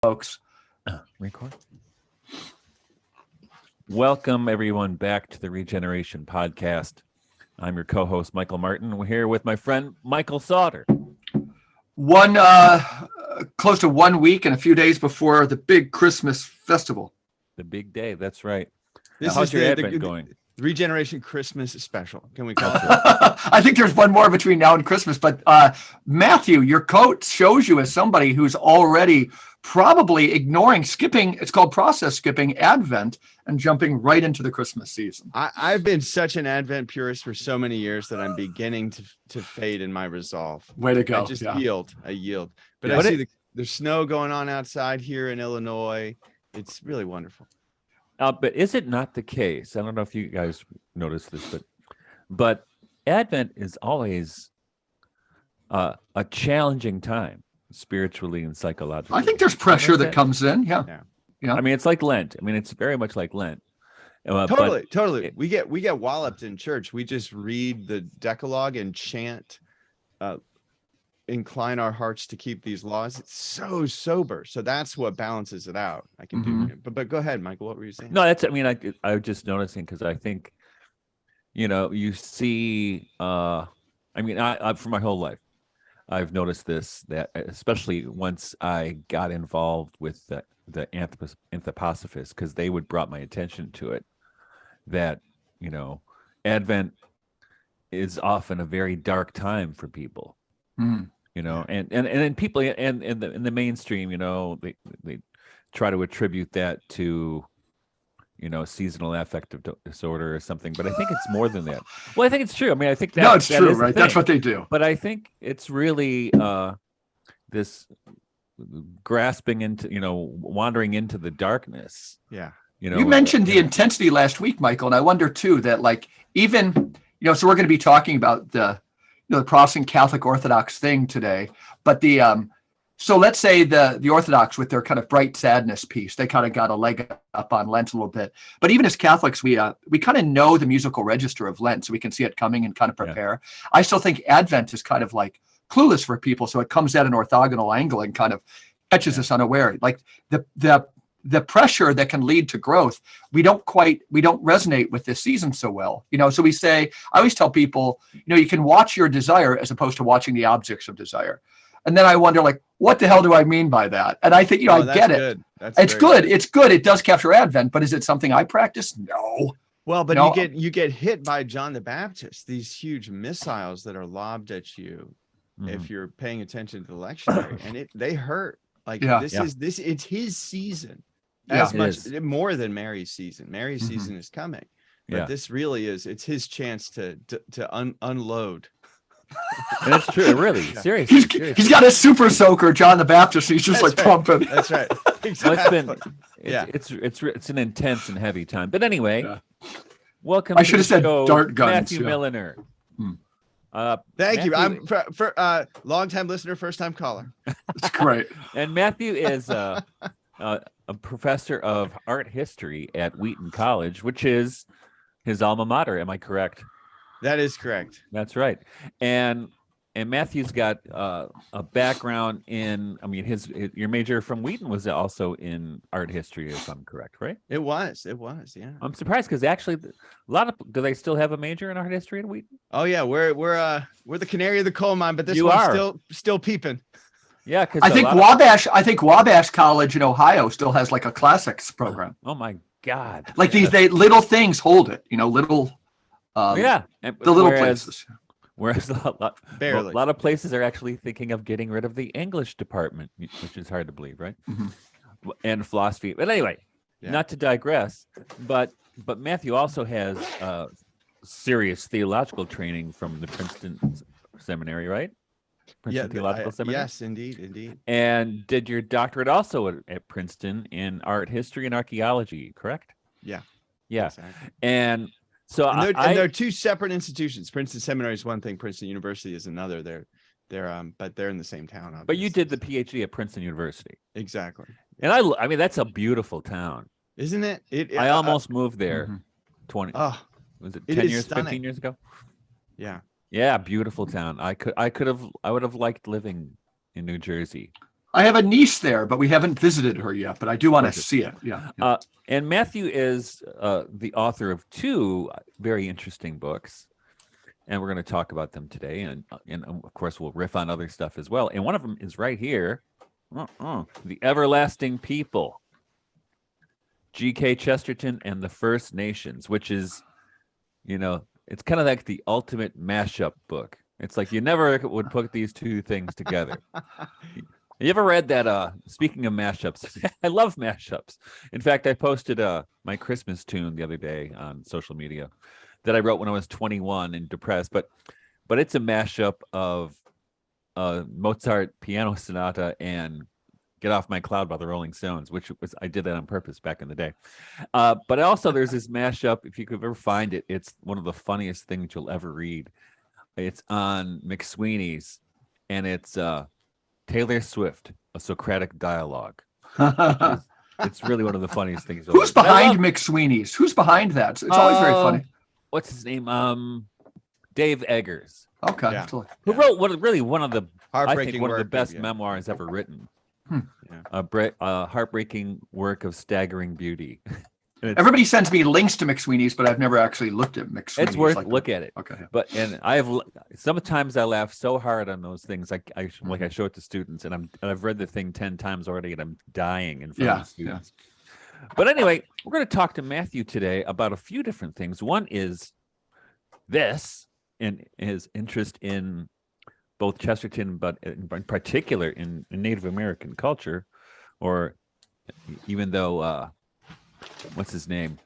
folks. Record. Welcome, everyone, back to the Regeneration Podcast. I'm your co-host, Michael Martin. We're here with my friend, Michael Sauter. Close to 1 week and a few days before the big Christmas festival. The big day, that's right. How's your Advent going? Regeneration Christmas special. Can we call it? I think there's one more between now and Christmas, but Matthew, your coat shows you as somebody who's already probably skipping, it's called process skipping Advent and jumping right into the Christmas season. I've been such an Advent purist for so many years that I'm beginning to fade in my resolve. Way to go. I just yield. But I see there's snow going on outside here in Illinois. It's really wonderful. But is it not the case? I don't know if you guys noticed this, but Advent is always a challenging time, spiritually and psychologically. I think there's pressure that comes in. Yeah. I mean, it's like Lent. I mean, it's very much like Lent. Totally. We get walloped in church. We just read the Decalogue and chant, incline our hearts to keep these laws. It's so sober. So that's what balances it out. I can do. But go ahead, Michael. What were you saying? No, that's. I mean, I was just noticing because I think, you see. I mean, I for my whole life, I've noticed this, that especially once I got involved with the anthroposophists, because they brought my attention to it, that Advent is often a very dark time for people. And people in the mainstream, they try to attribute that to seasonal affective disorder or something, but I think it's more than that. Well, I think it's true. I mean, I think it's true, right? That's what they do. But I think it's really this grasping into, wandering into the darkness. Yeah. You mentioned the intensity last week, Michael, and I wonder too that even so we're going to be talking about the Protestant Catholic Orthodox thing today, but so let's say the Orthodox with their kind of bright sadness piece, they kind of got a leg up on Lent a little bit. But even as Catholics, we kind of know the musical register of Lent, so we can see it coming and kind of prepare. Yeah. I still think Advent is kind of like clueless for people, so it comes at an orthogonal angle and kind of catches us unaware. Like the pressure that can lead to growth, we don't resonate with this season so well. So I always tell people, you can watch your desire as opposed to watching the objects of desire. And then I wonder, what the hell do I mean by that? And I think, I get it. It's good. It's good. It does capture Advent, but is it something I practice? No. Well, but you get hit by John the Baptist, these huge missiles that are lobbed at you if you're paying attention to the lectionary, and they hurt. It's his season. As much more than Mary's season. Mary's season is coming, but this really it's his chance to unload. And it's true, really. Seriously, he's got a super soaker, John the Baptist. And he's just pumping. That's right. Exactly. Well, it's an intense and heavy time. But anyway, welcome. I should have said dart guns. Matthew Milliner. Thank you. I'm for long-time listener, first-time caller. That's great. And Matthew is a professor of art history at Wheaton College, which is his alma mater. Am I correct? That is correct. That's right. And Matthew's got a background in, I mean, your major from Wheaton was also in art history, if I'm correct, right? It was, yeah. I'm surprised because actually do they still have a major in art history at Wheaton? Oh yeah, we're the canary of the coal mine, but this one's still peeping. Yeah, because I think Wabash College in Ohio still has a classics program. Oh my God! These little things hold it, little. The little places. Whereas a lot of places are actually thinking of getting rid of the English department, which is hard to believe, right? And philosophy. But anyway, not to digress, but Matthew also has serious theological training from the Princeton Seminary, right? Princeton Theological Seminary? Yes, indeed. And did your doctorate also at Princeton in art history and archaeology, correct? Yeah. Exactly. And so they're two separate institutions. Princeton Seminary is one thing. Princeton University is another. But they're in the same town. Obviously. But you did the PhD at Princeton University. Exactly. And I mean, that's a beautiful town. Isn't it? I almost moved there 20. Was it 10 years, stunning. 15 years ago? Yeah. Yeah, beautiful town. I would have liked living in New Jersey. I have a niece there, but we haven't visited her yet. But I do want to Perfect. see it. Yeah. And Matthew is the author of 2 very interesting books, and we're going to talk about them today. And of course, we'll riff on other stuff as well. And one of them is right here, The Everlasting People, G.K. Chesterton and the First Nations, which is, it's kind of like the ultimate mashup book. It's like you never would put these 2 things together. You ever read that? Speaking of mashups, I love mashups. In fact, I posted my Christmas tune the other day on social media that I wrote when I was 21 and depressed. But it's a mashup of Mozart Piano Sonata and Get Off My Cloud by the Rolling Stones, which was, I did that on purpose back in the day. But also there's this mashup, if you could ever find it, it's one of the funniest things you'll ever read. It's on McSweeney's, and it's Taylor Swift, A Socratic Dialogue. It's really one of the funniest things. Who's behind McSweeney's? Who's behind that? It's always very funny. What's his name? Dave Eggers. Okay. Yeah. Who wrote one of the heartbreaking best memoirs ever written. A heartbreaking work of staggering beauty. Everybody sends me links to McSweeney's, but I've never actually looked at McSweeney's. It's worth look at it. Okay. But sometimes I laugh so hard on those things. I show it to students, and I've read the thing 10 times already, and I'm dying in front of students. Yeah. But anyway, we're going to talk to Matthew today about a few different things. One is this, and his interest in both Chesterton, but in particular in Native American culture, or even though what's his name?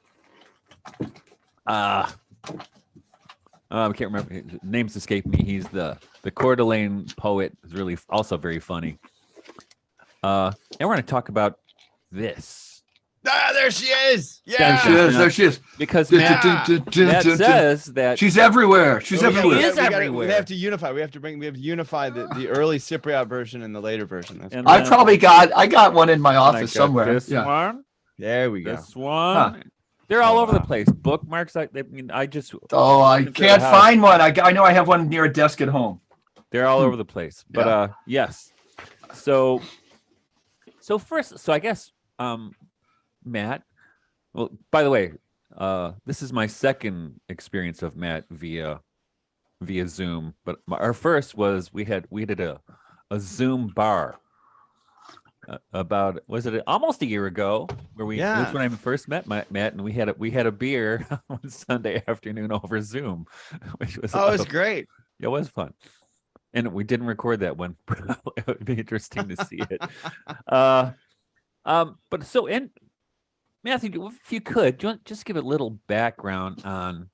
I can't remember. His names escape me. He's the Coeur d'Alene poet. Is really also very funny. And we're going to talk about this. There she is. Yeah, there she is. Because Matt says that she's everywhere. She's everywhere. She is everywhere. We have to unify. We have to unify the early Cypriot version and the later version. I got one in my office somewhere. This one. There we go. This one. They're all over the place. Bookmarks. I can't find one. I know I have one near a desk at home. They're all over the place. But yes. So first, I guess Matt. Well, by the way, this is my second experience of Matt via Zoom. But our first was we did a Zoom bar. Was it almost a year ago where that's when I first met Matt, and we had a beer on Sunday afternoon over Zoom, which was it was great. It was fun, and we didn't record that one. It would be interesting to see it. But so, and Matthew, if you could, do you want just give a little background on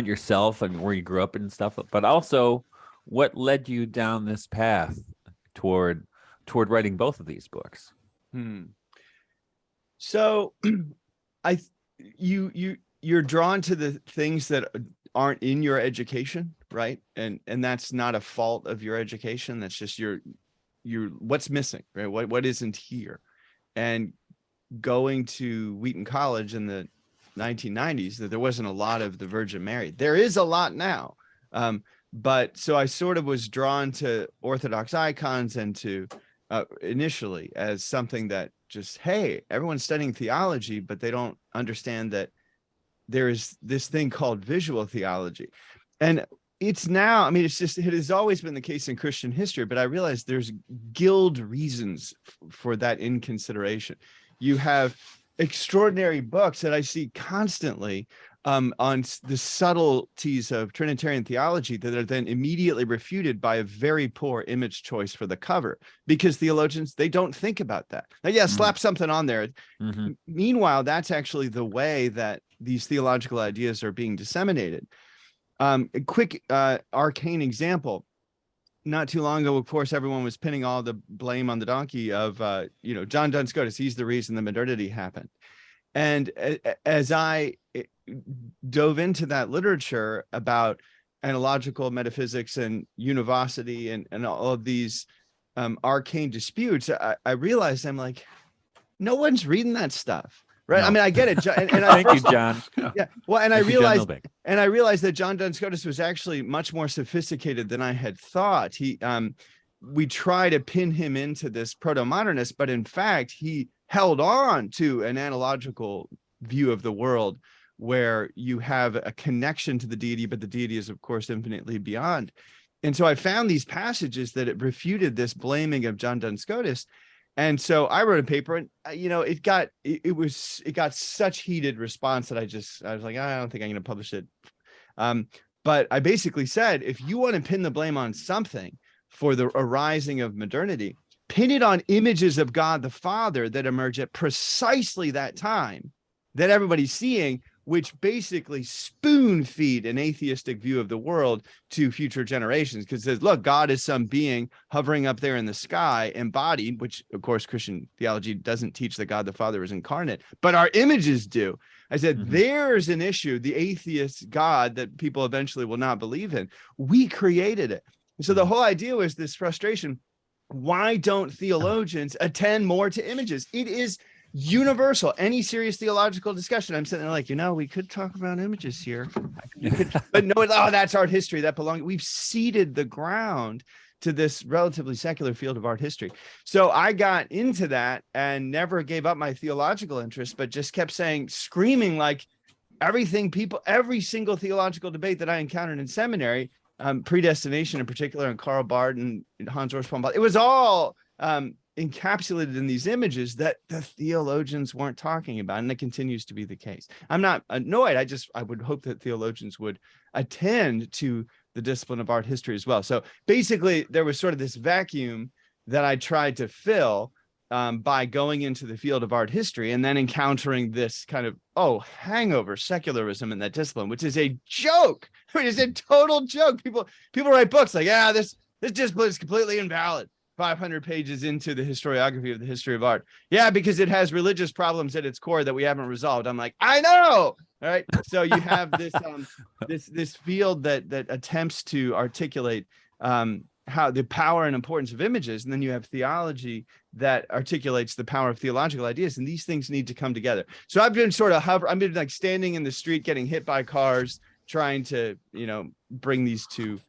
yourself and where you grew up and stuff, but also what led you down this path toward writing both of these books? So you're drawn to the things that aren't in your education, right? And that's not a fault of your education. That's just your what's missing, right? What isn't here. And going to Wheaton College in the 1990s, that there wasn't a lot of the Virgin Mary. There is a lot now. But so I sort of was drawn to Orthodox icons and to initially as something that just, hey, everyone's studying theology, but they don't understand that there is this thing called visual theology. And it's now, it has always been the case in Christian history, but I realize there's guild reasons for that in consideration. You have extraordinary books that I see constantly on the subtleties of Trinitarian theology that are then immediately refuted by a very poor image choice for the cover, because theologians, they don't think about that. Now, slap something on there. Mm-hmm. Meanwhile, that's actually the way that these theological ideas are being disseminated. A quick arcane example. Not too long ago, of course, everyone was pinning all the blame on the donkey of, John Duns Scotus. He's the reason the modernity happened. And as I dove into that literature about analogical metaphysics and univocity and all of these arcane disputes, I realized I'm like, no one's reading that stuff. Right. No. I get it. And Thank you, John. Yeah. Well, and I realized that John Duns Scotus was actually much more sophisticated than I had thought. He, we try to pin him into this proto-modernist, but in fact, he held on to an analogical view of the world where you have a connection to the deity, but the deity is, of course, infinitely beyond. And so I found these passages that it refuted this blaming of John Duns Scotus. And so I wrote a paper, and it got such heated response that I was like, I don't think I'm going to publish it. But I basically said, if you want to pin the blame on something for the arising of modernity, pin it on images of God the Father that emerge at precisely that time that everybody's seeing, which basically spoon feed an atheistic view of the world to future generations. Because it says, look, God is some being hovering up there in the sky, embodied, which of course Christian theology doesn't teach that God the Father is incarnate, but our images do. I said, there's an issue, the atheist God that people eventually will not believe in. We created it. And so the whole idea was this frustration. Why don't theologians attend more to images? It is universal. Any serious theological discussion, I'm sitting there like, we could talk about images here, but no, that's art history that belongs. We've ceded the ground to this relatively secular field of art history. So I got into that and never gave up my theological interest, but just kept screaming like every single theological debate that I encountered in seminary, predestination in particular, and Karl Barth and Hans Urs von Balthasar, it was all encapsulated in these images that the theologians weren't talking about, and it continues to be the case. I'm not annoyed. I would hope that theologians would attend to the discipline of art history as well. So basically, there was sort of this vacuum that I tried to fill by going into the field of art history and then encountering this kind of hangover secularism in that discipline, which is a joke. It is a total joke. People write books like, this discipline is completely invalid. 500 pages into the historiography of the history of art. Yeah, because it has religious problems at its core that we haven't resolved. I'm like, I know. All right. So you have this this field that attempts to articulate how the power and importance of images, and then you have theology that articulates the power of theological ideas, and these things need to come together. So I've been I've been like standing in the street, getting hit by cars, trying to bring these two.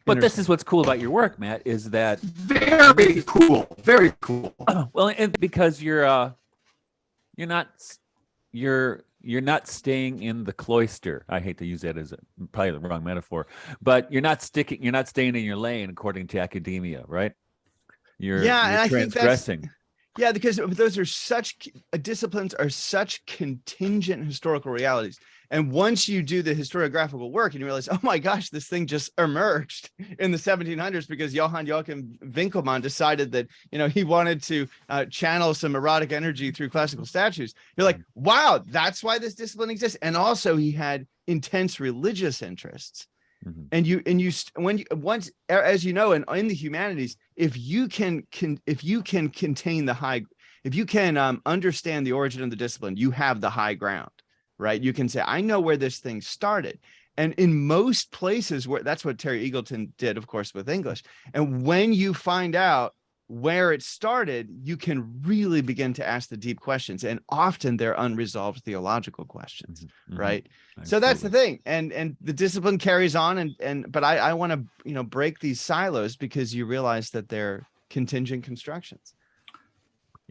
But this is what's cool about your work, Matt, is that very cool. Well, and because you're not staying in the cloister. I hate to use that as probably the wrong metaphor, but you're not staying in your lane according to academia, right? You're transgressing. Yeah, because those are disciplines are such contingent historical realities. And once you do the historiographical work and you realize, oh my gosh, this thing just emerged in the 1700s because Johann Joachim Winckelmann decided that, he wanted to channel some erotic energy through classical statues. You're like, wow, that's why this discipline exists. And also he had intense religious interests. And as you know, in the humanities, if you can understand the origin of the discipline, you have the high ground, right? You can say, I know where this thing started. And in most places that's what Terry Eagleton did, of course, with English. And when you find out where it started, you can really begin to ask the deep questions. And often they're unresolved theological questions, right? Absolutely. So that's the thing. And the discipline carries on. But I want to, break these silos because you realize that they're contingent constructions.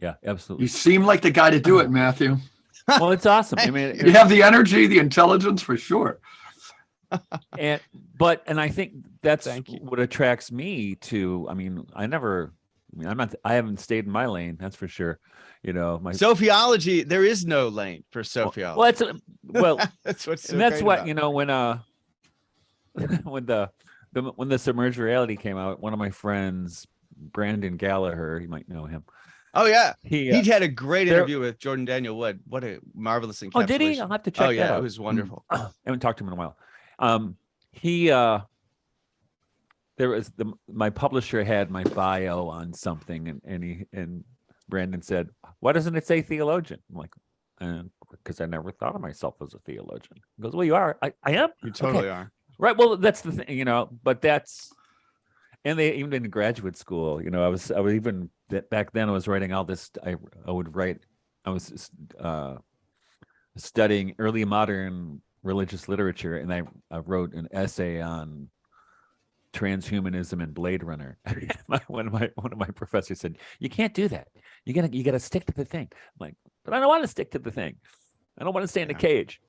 Yeah, absolutely. You seem like the guy to do it, Matthew. Well, it's awesome. I mean, you have the energy, the intelligence, for sure. And I think that's what attracts me to. I mean, I haven't stayed in my lane. That's for sure. My Sophiology. There is no lane for Sophiology. That's what's. And that's what about. When the Submerged Reality came out, one of my friends, Brandon Gallagher, you might know him. Oh yeah, he had a great interview with Jordan Daniel Wood. What a marvelous encapsulation. Oh, did he? I'll have to check that out. It was wonderful. I haven't talked to him in a while. My publisher had my bio on something, and Brandon said, "Why doesn't it say theologian?" I'm like, because I never thought of myself as a theologian. He goes, "Well, you are. I am. You totally are." Right. Well, that's the thing, But that's. And they even in graduate school, I was even back then I was writing all this. I was studying early modern religious literature, and I wrote an essay on transhumanism and Blade Runner. One of my professors said, "You can't do that. You gotta stick to the thing." I'm like, but I don't want to stick to the thing. I don't want to stay in a cage.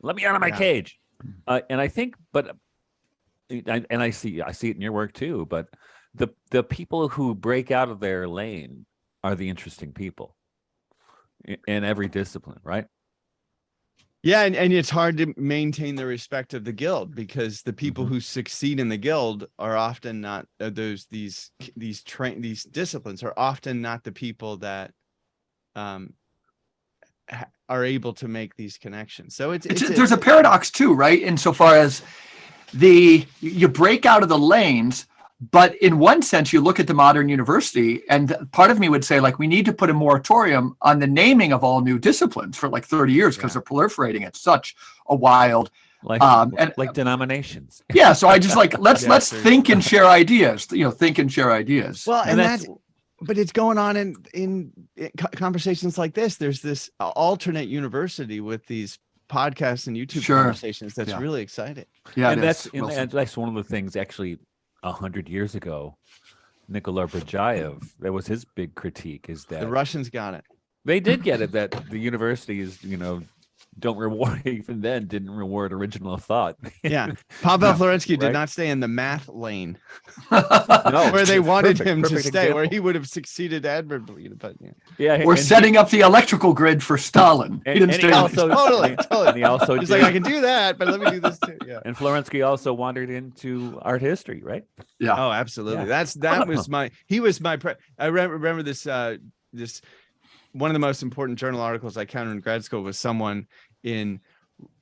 Let me out of my cage. And I think, but I see it in your work too. But the people who break out of their lane are the interesting people in every discipline, right? Yeah, and it's hard to maintain the respect of the guild, because the people who succeed in the guild are often not these disciplines are often not the people that are able to make these connections. So there's a paradox too, right? Insofar as you break out of the lanes, but in one sense, you look at the modern university, and part of me would say, like, we need to put a moratorium on the naming of all new disciplines for like 30 years because they're proliferating at such a wild, like denominations. Yeah, so I just like let's think and share ideas. Think and share ideas. Well, but it's going on in conversations like this. There's this alternate university with these podcasts and YouTube conversations that's really exciting. Yeah, and that's one of the things actually. 100 years ago, Nikolai Berdyaev, that was his big critique, is that the Russians got it. They did get it, that the universities, don't reward, even then, didn't reward original thought. Yeah. Pavel Florensky did not stay in the math lane where they wanted him to stay, example. Where he would have succeeded admirably. But we're setting up the electrical grid for Stalin. Totally. And he also he's like, I can do that, but let me do this too. Yeah. And Florensky also wandered into art history, right? Yeah. Oh, absolutely. Yeah. I remember this one of the most important journal articles I counted in grad school was someone in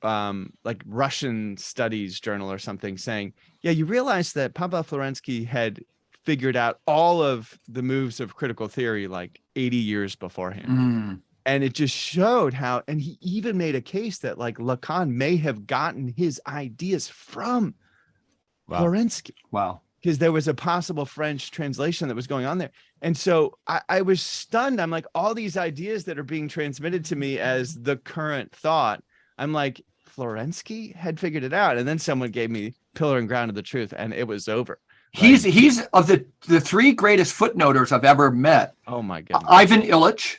like Russian studies journal or something saying, yeah, you realize that Pavel Florensky had figured out all of the moves of critical theory like 80 years beforehand. And it just showed how, and he even made a case that like Lacan may have gotten his ideas from Florensky. Wow. Because there was a possible French translation that was going on there. And so I was stunned. I'm like, all these ideas that are being transmitted to me as the current thought, I'm like, Florensky had figured it out. And then someone gave me Pillar and Ground of the Truth, and it was over. He's of the three greatest footnoters I've ever met. Oh my God. Ivan Illich,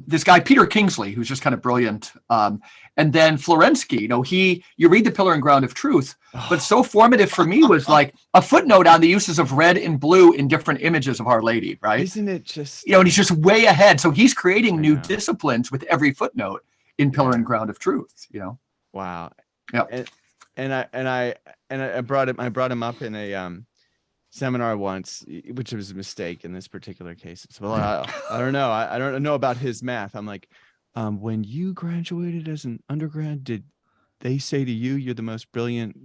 this guy, Peter Kingsley, who's just kind of brilliant. And then Florensky, you read the Pillar and Ground of Truth, but so formative for me was like a footnote on the uses of red and blue in different images of Our Lady, right? Isn't it just, and he's just way ahead. So he's creating new disciplines with every footnote in Pillar and Ground of Truth, Wow. Yeah. And I brought him up in a seminar once, which was a mistake in this particular case. So I don't know. I don't know about his math. I'm like, when you graduated as an undergrad, did they say to you, you're the most brilliant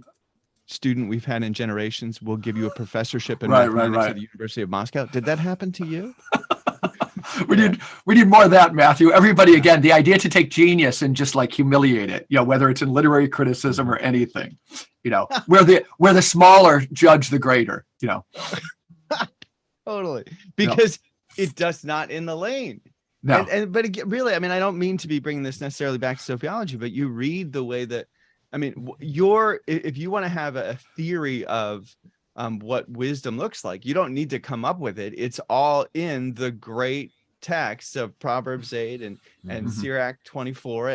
student we've had in generations? We'll give you a professorship in mathematics at the University of Moscow. Did that happen to you? We need more of that, Matthew. Everybody, again, the idea to take genius and just like humiliate it, whether it's in literary criticism or anything, where the smaller judge the greater, Totally. Because it does not in the lane. No. But again, really, I mean, I don't mean to be bringing this necessarily back to Sophiology, but you read the way that, I mean, if you want to have a theory of what wisdom looks like, you don't need to come up with it. It's all in the great texts of Proverbs 8 and Sirach 24,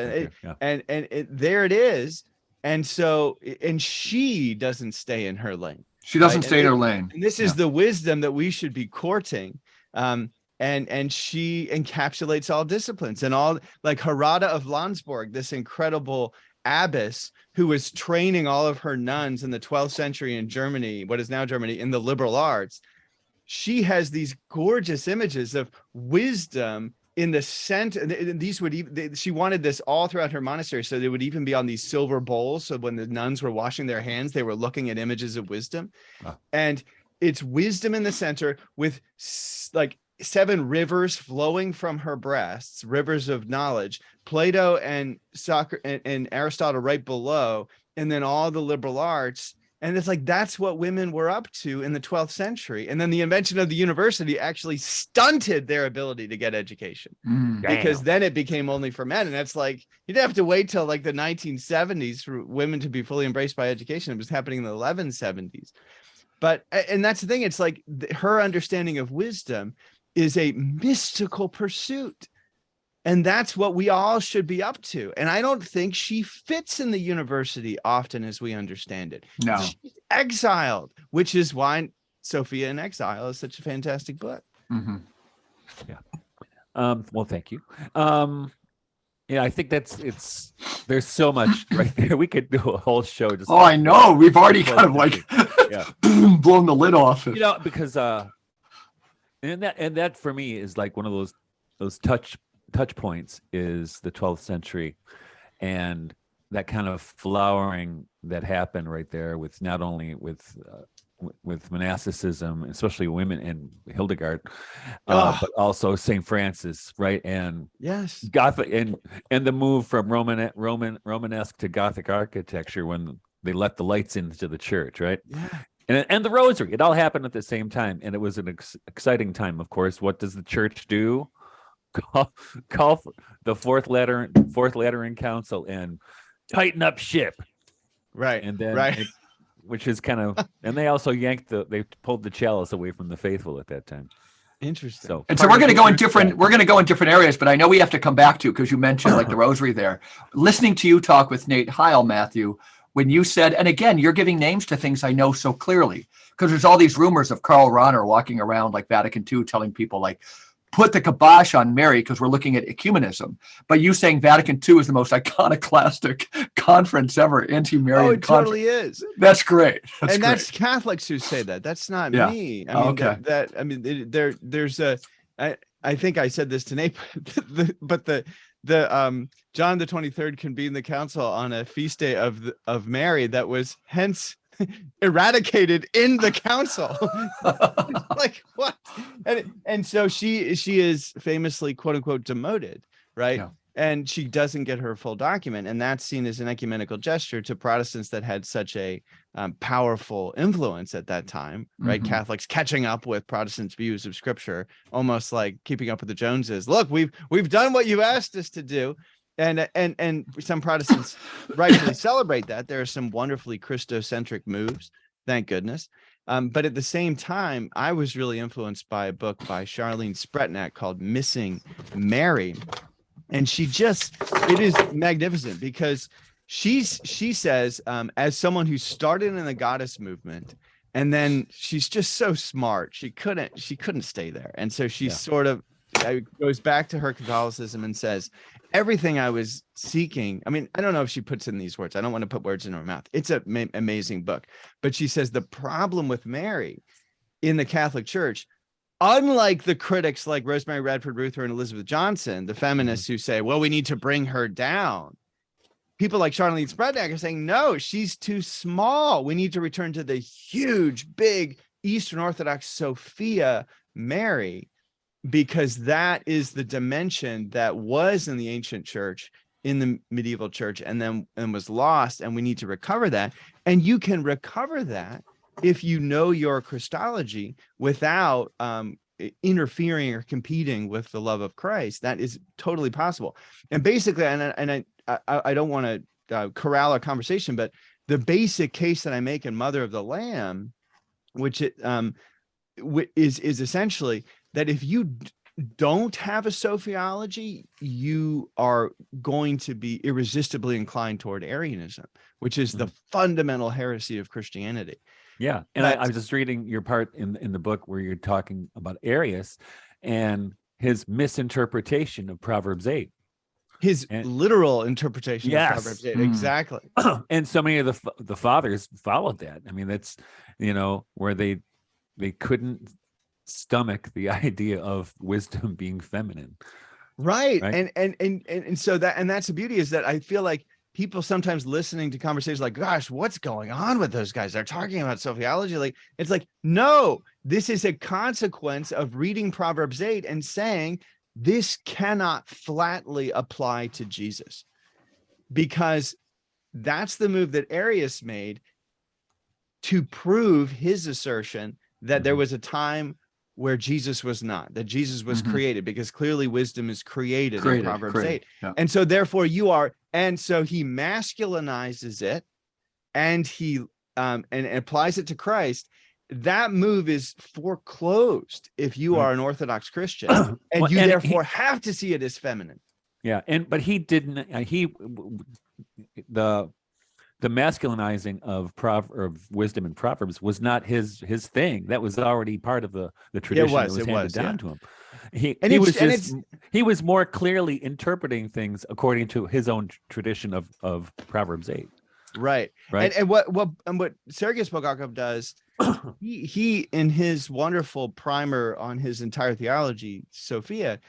and there it is. And so, and she doesn't stay in her lane. She doesn't stay in her lane. And this is the wisdom that we should be courting. And she encapsulates all disciplines, and all, like Harada of Landsborg, this incredible abbess who was training all of her nuns in the 12th century in Germany, what is now Germany, in the liberal arts. She has these gorgeous images of wisdom in the center. These would even, she wanted this all throughout her monastery, so they would even be on these silver bowls. So when the nuns were washing their hands, they were looking at images of wisdom. And it's wisdom in the center with like 7 rivers flowing from her breasts, rivers of knowledge, Plato and Socrates and Aristotle right below, and then all the liberal arts. And it's like, that's what women were up to in the 12th century. And then the invention of the university actually stunted their ability to get education, because then it became only for men. And that's like, you'd have to wait till like the 1970s for women to be fully embraced by education. It was happening in the 1170s. But, and that's the thing, it's like her understanding of wisdom is a mystical pursuit. And that's what we all should be up to. And I don't think she fits in the university often as we understand it. No. She's exiled, which is why Sophia in Exile is such a fantastic book. Mm-hmm. Yeah. Well, thank you. Yeah, I think there's so much right there. We could do a whole show. Just I know. We've already kind of like blown the lid off. Because and that for me is like one of those touch points is the 12th century, and that kind of flowering that happened right there with not only with monasticism, especially women, and Hildegard, but also St. Francis, right? And yes, Gothic and the move from Romanesque to Gothic architecture when they let the lights into the church, right? Yeah. And the Rosary, it all happened at the same time, and it was an exciting time. Of course, what does the church do? Call for the Fourth Lateran Council and tighten up ship, right? And then which is kind of, and they also they pulled the chalice away from the faithful at that time. Interesting. So we're going to go in different areas, but I know we have to come back to, because you mentioned like the Rosary there. Listening to you talk with Nate Heil, Matthew, when you said, and again, you're giving names to things I know so clearly, because there's all these rumors of Karl Rahner walking around like Vatican II telling people like, put the kibosh on Mary because we're looking at ecumenism. But you saying Vatican II is the most iconoclastic conference ever, anti-Marian conference. Totally is. That's great. That's Catholics who say that. That's not me. I mean, there's a, I think I said this to Nate, but the John the 23rd convened the council on a feast day of Mary that was hence eradicated in the council. Like what? And so she is famously quote unquote demoted, right? Yeah. And she doesn't get her full document, and that's seen as an ecumenical gesture to Protestants that had such a powerful influence at that time, right? Mm-hmm. Catholics catching up with Protestants' views of Scripture, almost like keeping up with the Joneses. Look, we've done what you asked us to do. And some Protestants rightfully celebrate that. There are some wonderfully Christocentric moves, thank goodness. But at the same time, I was really influeed by a book by Charlene Spretnak called Missing Mary. And it is magnificent because she says, as someone who started in the goddess movement, and then she's just so smart, she couldn't stay there. And so she sort of goes back to her Catholicism and says, everything I was seeking, I mean, I don't know if she puts in these words. I don't want to put words in her mouth. It's an amazing book. But she says the problem with Mary in the Catholic Church, unlike the critics like Rosemary Radford Ruther and Elizabeth Johnson, the feminists who say, well, we need to bring her down. People like Charlene Spretnak are saying, no, she's too small. We need to return to the huge, big Eastern Orthodox Sophia Mary, because that is the dimension that was in the ancient church, in the medieval church, and was lost, and we need to recover that. And you can recover that if you know your Christology without interfering or competing with the love of Christ. That is totally possible. And basically, and I don't want to corral our conversation, but the basic case that I make in Mother of the Lamb, which is essentially that if you don't have a Sophiology, you are going to be irresistibly inclined toward Arianism, which is the fundamental heresy of Christianity. Yeah. And I was just reading your part in the book where you're talking about Arius and his misinterpretation of Proverbs 8. His literal interpretation of Proverbs 8. Exactly. And so many of the fathers followed that. I mean, that's, where they couldn't stomach the idea of wisdom being feminine. Right. And so that's the beauty, is that I feel like people sometimes listening to conversations like, gosh, what's going on with those guys? They're talking about Sophiology. Like, it's like, no, this is a consequence of reading Proverbs 8 and saying this cannot flatly apply to Jesus, because that's the move that Arius made to prove his assertion that there was a time where Jesus was not, that Jesus was created, because clearly wisdom is created in Proverbs 8. Yeah. And so therefore and so he masculinizes it, and he and applies it to Christ. that move is foreclosed if you are an Orthodox Christian, and Well, you and therefore have to see it as feminine. Yeah, but he didn't. The masculinizing of wisdom and proverbs was not his thing. That was already part of the tradition that was handed down to him. He was more clearly interpreting things according to his own tradition of Proverbs 8. Right. And what Sergius Bulgakov does, he in his wonderful primer on his entire theology, Sophia,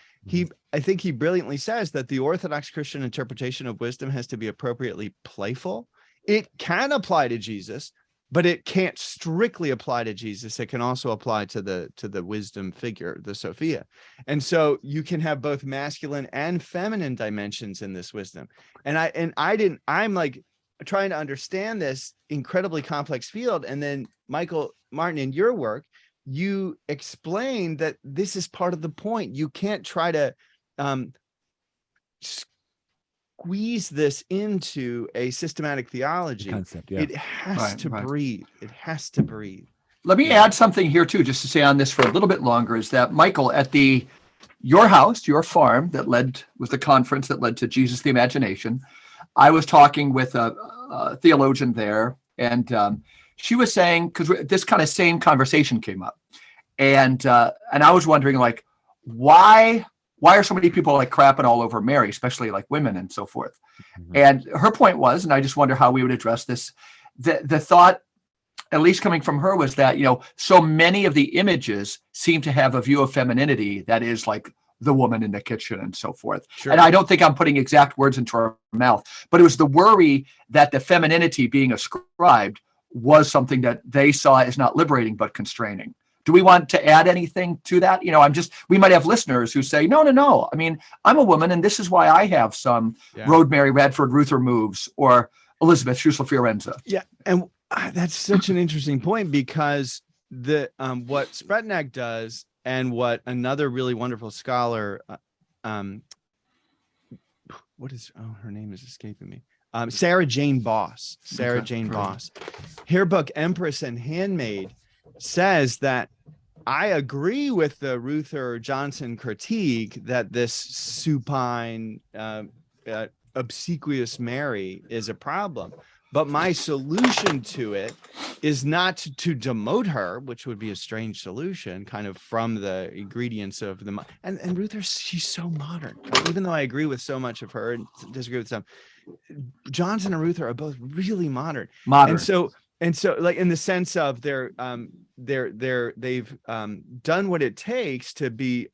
I think he brilliantly says that the Orthodox Christian interpretation of wisdom has to be appropriately playful. It can apply to Jesus, but it can't strictly apply to Jesus. It can also apply to the wisdom figure, the Sophia. And so you can have both masculine and feminine dimensions in this wisdom. I'm like trying to understand this incredibly complex field. And then Michael Martin, in your work, you explain that this is part of the point. You can't try to squeeze this into a systematic theology. Concept, yeah. It has to breathe. It has to breathe. Let me add something here too, just to stay on this for a little bit longer, is that Michael, at your house, your farm was the conference that led to Jesus the Imagination. I was talking with a theologian there, and she was saying, because this kind of same conversation came up, and I was wondering, like, why are so many people like crapping all over Mary, especially like women and so forth? Mm-hmm. And her point was, and I just wonder how we would address this, the thought, at least coming from her, was that, so many of the images seem to have a view of femininity that is like the woman in the kitchen and so forth. Sure. And I don't think I'm putting exact words into her mouth, but it was the worry that the femininity being ascribed was something that they saw as not liberating, but constraining. Do we want to add anything to that? We might have listeners who say, no. I mean, I'm a woman, and this is why I have some Rosemary Radford Ruther moves, or Elizabeth Schussler Fiorenza. Yeah. And that's such an interesting point, because what Spretnak does, and what another really wonderful scholar, her name is escaping me. Sarah Jane Boss. Her book, Empress and Handmaid, says that I agree with the Ruther Johnson critique that this supine, obsequious Mary is a problem. But my solution to it is not to demote her, which would be a strange solution, kind of from the ingredients of the. And Ruther, she's so modern. Even though I agree with so much of her and disagree with some, Johnson and Ruther are both really modern. And so, like, in the sense of they've done what it takes to be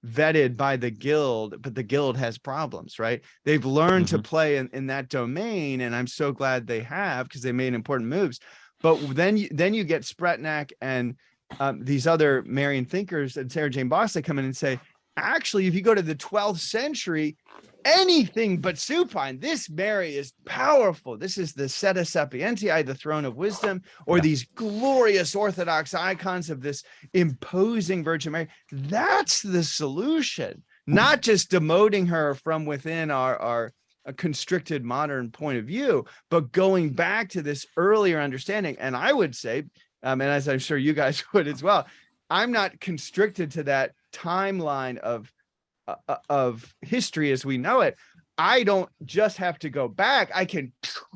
vetted by the guild, but the guild has problems, right? They've learned to play in that domain, and I'm so glad they have, because they made important moves. But then you get Spretnak and these other Marian thinkers and Sarah Jane Boss, they come in and say, actually, if you go to the 12th century, anything but supine, this Mary is powerful. This is the Seta Sapientiae, the throne of wisdom, or these glorious Orthodox icons of this imposing Virgin Mary. That's the solution, not just demoting her from within our constricted modern point of view, but going back to this earlier understanding. And I would say, and as I'm sure you guys would as well, I'm not constricted to that timeline of history as we know it. I don't just have to go back. I can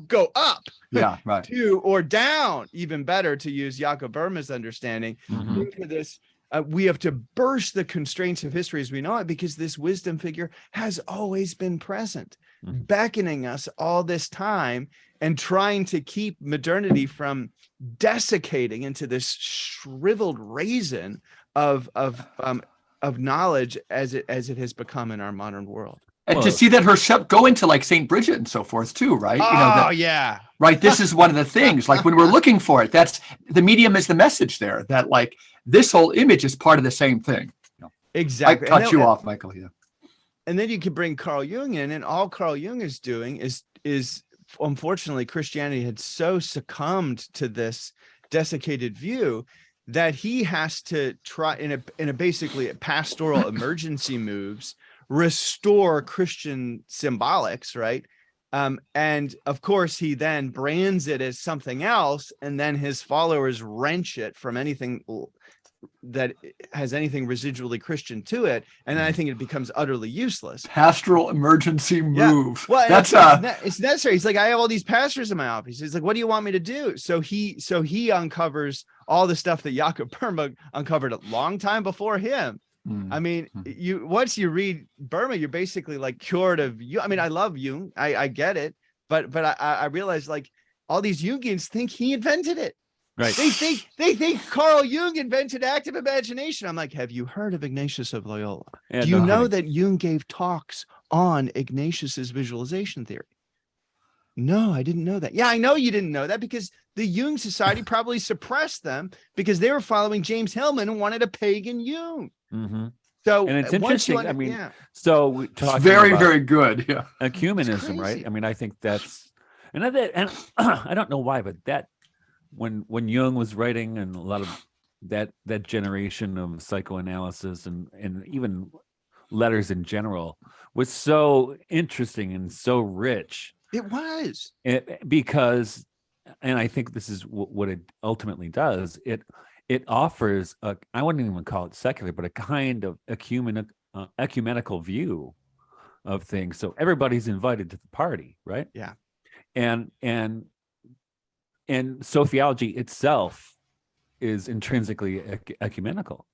go up, to, or down, even better, to use Jakob Burma's understanding, into this. We have to burst the constraints of history as we know it, because this wisdom figure has always been present, beckoning us all this time and trying to keep modernity from desiccating into this shriveled raisin of knowledge as it has become in our modern world. And to see that her go into like St. Bridget and so forth too, right? Right. This is one of the things, like when we're looking for it, that's the medium is the message there, that like this whole image is part of the same thing. Exactly. I cut you off, Michael. Yeah. And then you can bring Carl Jung in, and all Carl Jung is doing is unfortunately, Christianity had so succumbed to this desiccated view that he has to try in a basically pastoral emergency moves, restore Christian symbolics, right? And of course, he then brands it as something else, and then his followers wrench it from anything that has anything residually Christian to it, and then I think it becomes utterly useless. Pastoral emergency move. Well, That's it's necessary. He's like, I have all these pastors in my office. He's like, what do you want me to do? So he uncovers all the stuff that Jakob Burma uncovered a long time before him. I mean, once you read Burma, you're basically like cured of you. I mean, I love Jung. I get it, but I realize like all these Jungians think he invented it. Right. They think Carl Jung invented active imagination. I'm like, have you heard of Ignatius of Loyola? Yeah, Do you know that Jung gave talks on Ignatius's visualization theory? No, I didn't know that. Yeah, I know you didn't know that because the Jung Society probably suppressed them because they were following James Hillman and wanted a pagan Jung. Mm-hmm. So, and it's interesting. I mean, so we talk very, very good. Yeah. Ecumenism, right? I mean, I think that's, and I don't know why, but that when Jung was writing, and a lot of that generation of psychoanalysis and even letters in general was so interesting and so rich. It was because, and I think this is what it ultimately does. It offers I wouldn't even call it secular, but a kind of ecumenical view of things. So everybody's invited to the party, right? Yeah. And Sophiology itself is intrinsically ecumenical.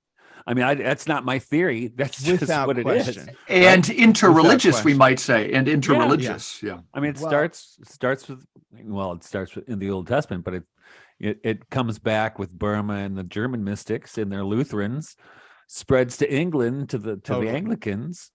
I mean, that's not my theory. That's just what it is. And interreligious, we might say, and interreligious. Yeah. I mean, it starts with in the Old Testament, but it comes back with Burma and the German mystics and their Lutherans, spreads to England to the Anglicans,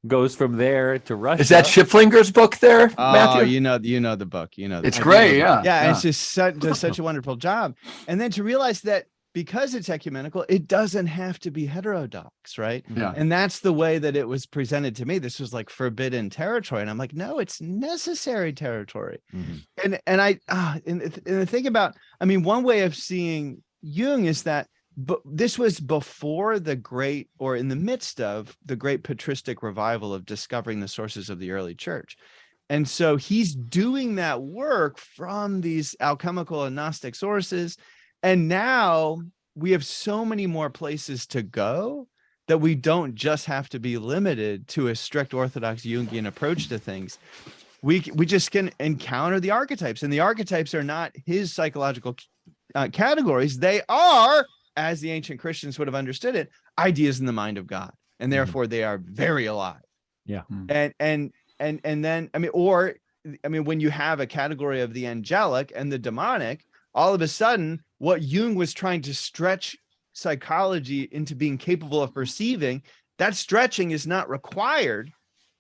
goes from there to Russia. Is that Schifflinger's book there, Matthew? You know the book. It's great. Yeah. It's just does such a wonderful job. And then to realize that because it's ecumenical, it doesn't have to be heterodox, right? Yeah. And that's the way that it was presented to me. This was like forbidden territory, and I'm like, no, it's necessary territory. Mm-hmm. And the thing about, I mean, one way of seeing Jung is that this was before the great, or in the midst of the great patristic revival of discovering the sources of the early church. And so he's doing that work from these alchemical and Gnostic sources. And now we have so many more places to go that we don't just have to be limited to a strict Orthodox Jungian approach to things. We just can encounter the archetypes, and the archetypes are not his psychological categories. They are, as the ancient Christians would have understood it, ideas in the mind of God, and therefore they are very alive. Yeah. And then I mean, when you have a category of the angelic and the demonic, all of a sudden, what Jung was trying to stretch psychology into being capable of perceiving, that stretching is not required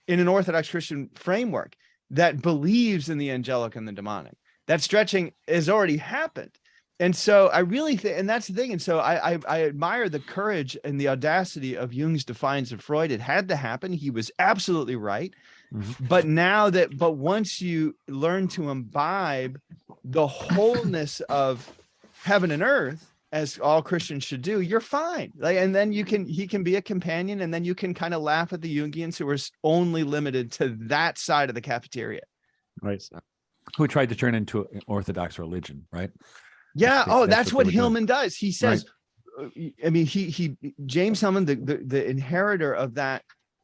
in an Orthodox Christian framework that believes in the angelic and the demonic. That stretching has already happened. And so I really think, and that's the thing. And so I admire the courage and the audacity of Jung's defiance of Freud. It had to happen. He was absolutely right. Mm-hmm. But once you learn to imbibe the wholeness of heaven and earth, as all Christians should do, you're fine. And then he can be a companion, and then you can kind of laugh at the Jungians who are only limited to that side of the cafeteria. Right. So, who tried to turn into an Orthodox religion, right? Yeah. That's what Hillman does. He says, right. I mean, James Hillman, the inheritor of that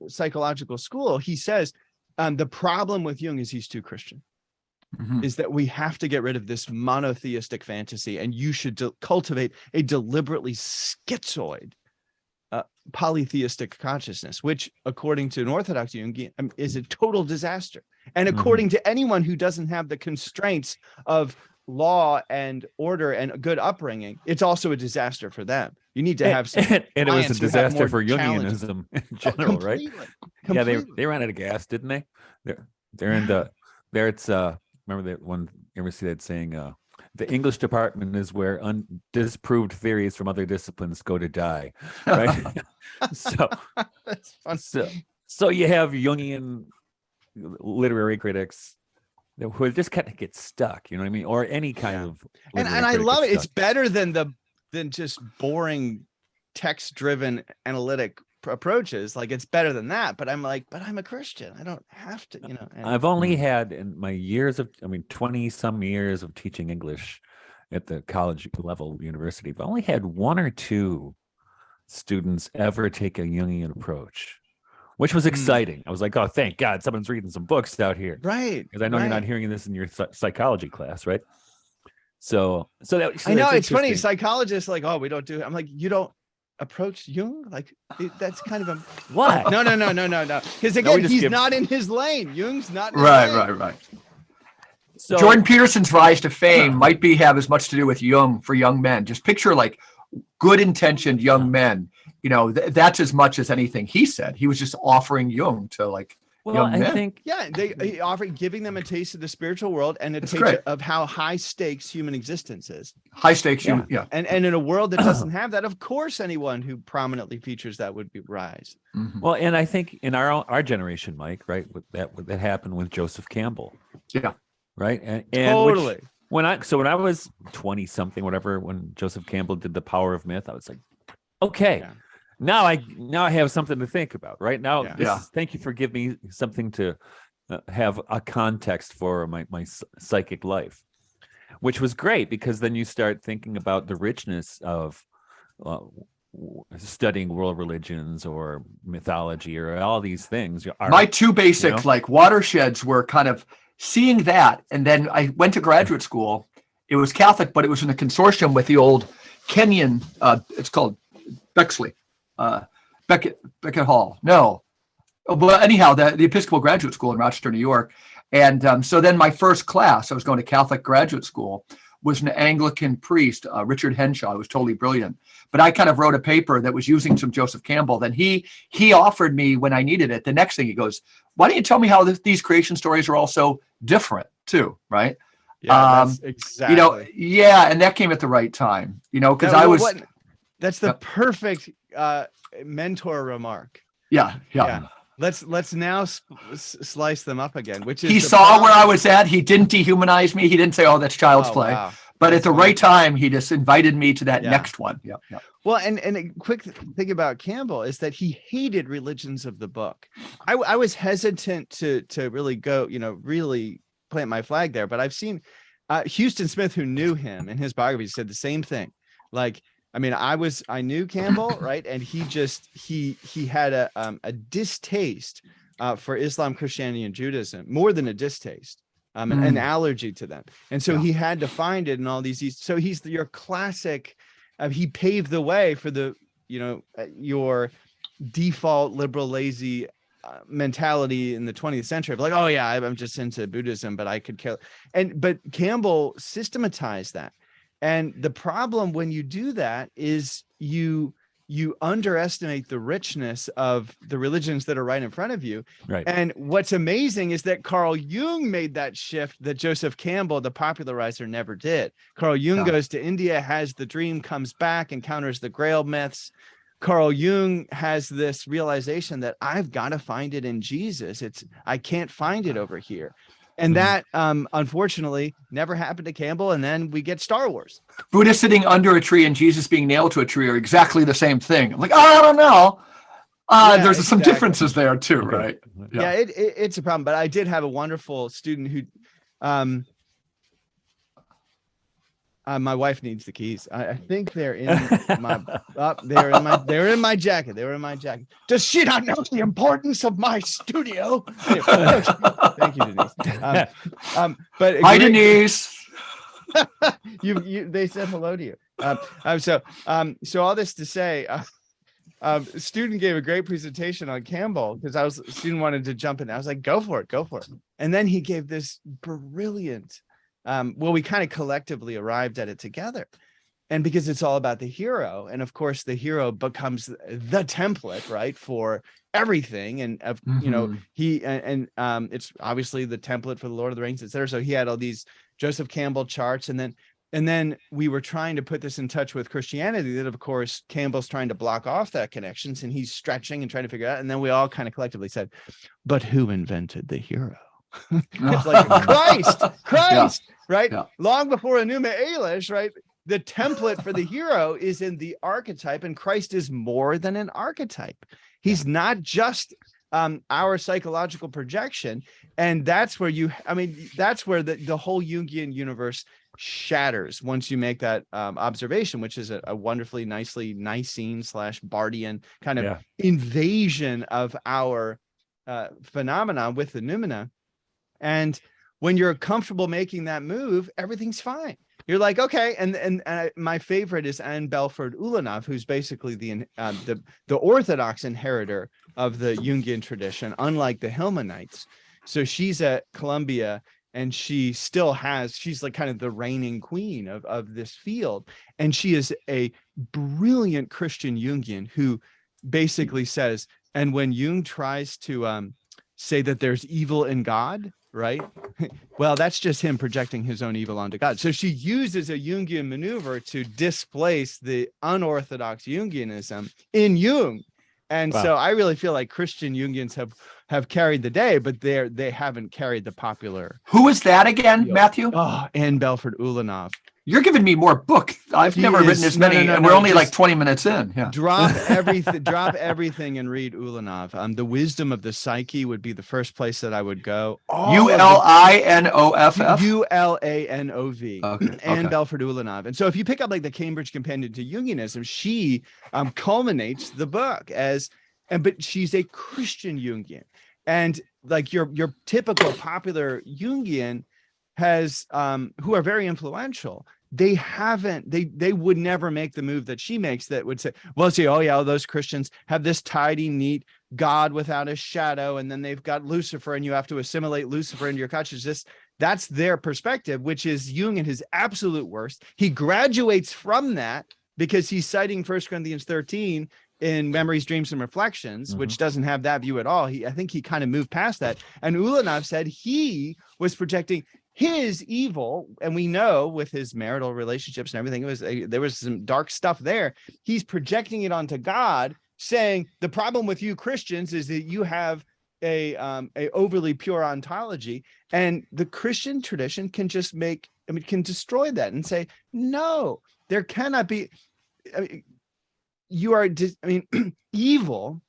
psychological school, he says, the problem with Jung is he's too Christian. Mm-hmm. Is that we have to get rid of this monotheistic fantasy, and you should cultivate a deliberately schizoid polytheistic consciousness, which, according to an Orthodox Jungian, is a total disaster. And according to anyone who doesn't have the constraints of law and order and good upbringing, it's also a disaster for them. You need to have some. And it was a disaster for Jungianism in general, right? Completely. Yeah, they ran out of gas, didn't they? They're in the there. It's remember that one? You ever see that saying? The English department is where disproved theories from other disciplines go to die, right? So that's fun. So you have Jungian literary critics who just kind of get stuck, you know what I mean, or any kind of. And I love it. It's better than just boring text-driven analytic approaches, like it's better than that. But I'm like, but I'm a Christian. I don't have to, you know. I've only had in my years of, 20 some years of teaching English at the college level university, I've only had one or two students ever take a Jungian approach, which was exciting. I was like, oh, thank God someone's reading some books out here. Right. Because I know you're not hearing this in your psychology class, right? So I know it's funny. Psychologists like, oh, we don't do. I'm like, you don't approach Jung? Like that's kind of a what? No. Because again, he's not in his lane. Jung's not in his lane. Right. So Jordan Peterson's rise to fame might have as much to do with Jung for young men. Just picture like good intentioned young men. You know, that's as much as anything he said. He was just offering Jung to like young men. I think he offered giving them a taste of the spiritual world and a taste of how high stakes human existence is. High stakes, human, And in a world that doesn't have that, of course, anyone who prominently features that would be rise. Mm-hmm. Well, and I think in our generation, Mike, right, that happened with Joseph Campbell. Yeah. Right. And totally. When I was 20 something, whatever, when Joseph Campbell did The Power of Myth, I was like, okay. Yeah. Now I have something to think about right now. Thank you for giving me something to have a context for my psychic life, which was great because then you start thinking about the richness of studying world religions or mythology or all these things. My two basic like watersheds were kind of seeing that. And then I went to graduate school. It was Catholic, but it was in a consortium with the old Kenyan, it's called Bexley. Beckett Hall. No. But anyhow, the Episcopal Graduate School in Rochester, New York. And so then my first class, I was going to Catholic graduate school, was an Anglican priest, Richard Henshaw, who was totally brilliant. But I kind of wrote a paper that was using some Joseph Campbell. Then he offered me when I needed it. The next thing he goes, why don't you tell me how these creation stories are also different too, right? Yeah, that's exactly. And that came at the right time, because that's the perfect mentor remark. Yeah. Let's now slice them up again. Which is he saw where I was at. He didn't dehumanize me. He didn't say, "Oh, that's child's play." Wow. But at the right time, he just invited me to that next one. Yeah. Well, and a quick thing about Campbell is that he hated religions of the book. I was hesitant to really go, really plant my flag there. But I've seen Houston Smith, who knew him in his biography, said the same thing. Like, I mean, I knew Campbell, right? And he had a distaste for Islam, Christianity, and Judaism, more than a distaste, an allergy to them. And so he had to find it in all these. So he's your classic. He paved the way for your default liberal, lazy mentality in the 20th century of like, oh yeah, I'm just into Buddhism, but I could care. But Campbell systematized that. And the problem when you do that is you underestimate the richness of the religions that are right in front of you. Right. And what's amazing is that Carl Jung made that shift that Joseph Campbell, the popularizer, never did. Carl Jung goes to India, has the dream, comes back, encounters the Grail myths. Carl Jung has this realization that I've got to find it in Jesus. I can't find it over here. And that, unfortunately, never happened to Campbell. And then we get Star Wars. Buddha sitting under a tree and Jesus being nailed to a tree are exactly the same thing. I'm like, I don't know. There's some differences there too, right? Yeah, it's a problem. But I did have a wonderful student who, my wife needs the keys. I think they're in my. They're in my jacket. They were in my jacket. Does she not know the importance of my studio? Anyway, thank you, Denise. But hi, Denise. They said hello to you. So all this to say, student gave a great presentation on Campbell because student wanted to jump in. I was like, go for it. And then he gave this brilliant. We kind of collectively arrived at it together. And because it's all about the hero. And of course, the hero becomes the template, right, for everything. And, it's obviously the template for the Lord of the Rings, et cetera. So he had all these Joseph Campbell charts. And then we were trying to put this in touch with Christianity that, of course, Campbell's trying to block off that connections and he's stretching and trying to figure it out. And then we all kind of collectively said, but who invented the hero? It's like Christ, right? Yeah. Long before Enuma Elish, right? The template for the hero is in the archetype, and Christ is more than an archetype. He's not just our psychological projection. And that's where that's where the whole Jungian universe shatters once you make that observation, which is a wonderfully nicely Nicene/Bardian kind of invasion of our phenomenon with the noumena. And when you're comfortable making that move, everything's fine. You're like, okay. And my favorite is Anne Belford Ulanov, who's basically the orthodox inheritor of the Jungian tradition, unlike the Hillmanites. So she's at Columbia, and she's like kind of the reigning queen of this field. And she is a brilliant Christian Jungian who basically says, and when Jung tries to say that there's evil in God, right? Well, that's just him projecting his own evil onto God. So she uses a Jungian maneuver to displace the unorthodox Jungianism in Jung. And so I really feel like Christian Jungians have carried the day, but they haven't carried the popular. Who is that again, Matthew? Oh, Anne Belford Ulanov. You're giving me more book. I've never written as many, and we're only like 20 minutes in. Yeah. Drop everything and read Ulanov. The Wisdom of the Psyche would be the first place that I would go. Ulinoff. Ulanov. Okay. Anne Belford Ulanov. And so if you pick up like the Cambridge Compendium to Jungianism, she culminates the book but she's a Christian Jungian. And like your typical popular Jungian has who are very influential, they would never make the move that she makes, that would say, well, see, oh yeah, those Christians have this tidy, neat God without a shadow, and then they've got Lucifer, and you have to assimilate Lucifer into your consciousness. That's their perspective, which is Jung at his absolute worst. He graduates from that because he's citing 1 Corinthians 13 in Memories, Dreams, and Reflections, which doesn't have that view at all. I think he kind of moved past that. And Ulanov said he was projecting his evil, and we know with his marital relationships and everything, there was some dark stuff there. He's projecting it onto God, saying the problem with you Christians is that you have a overly pure ontology, and the Christian tradition can just can destroy that and say, no, there cannot be. Evil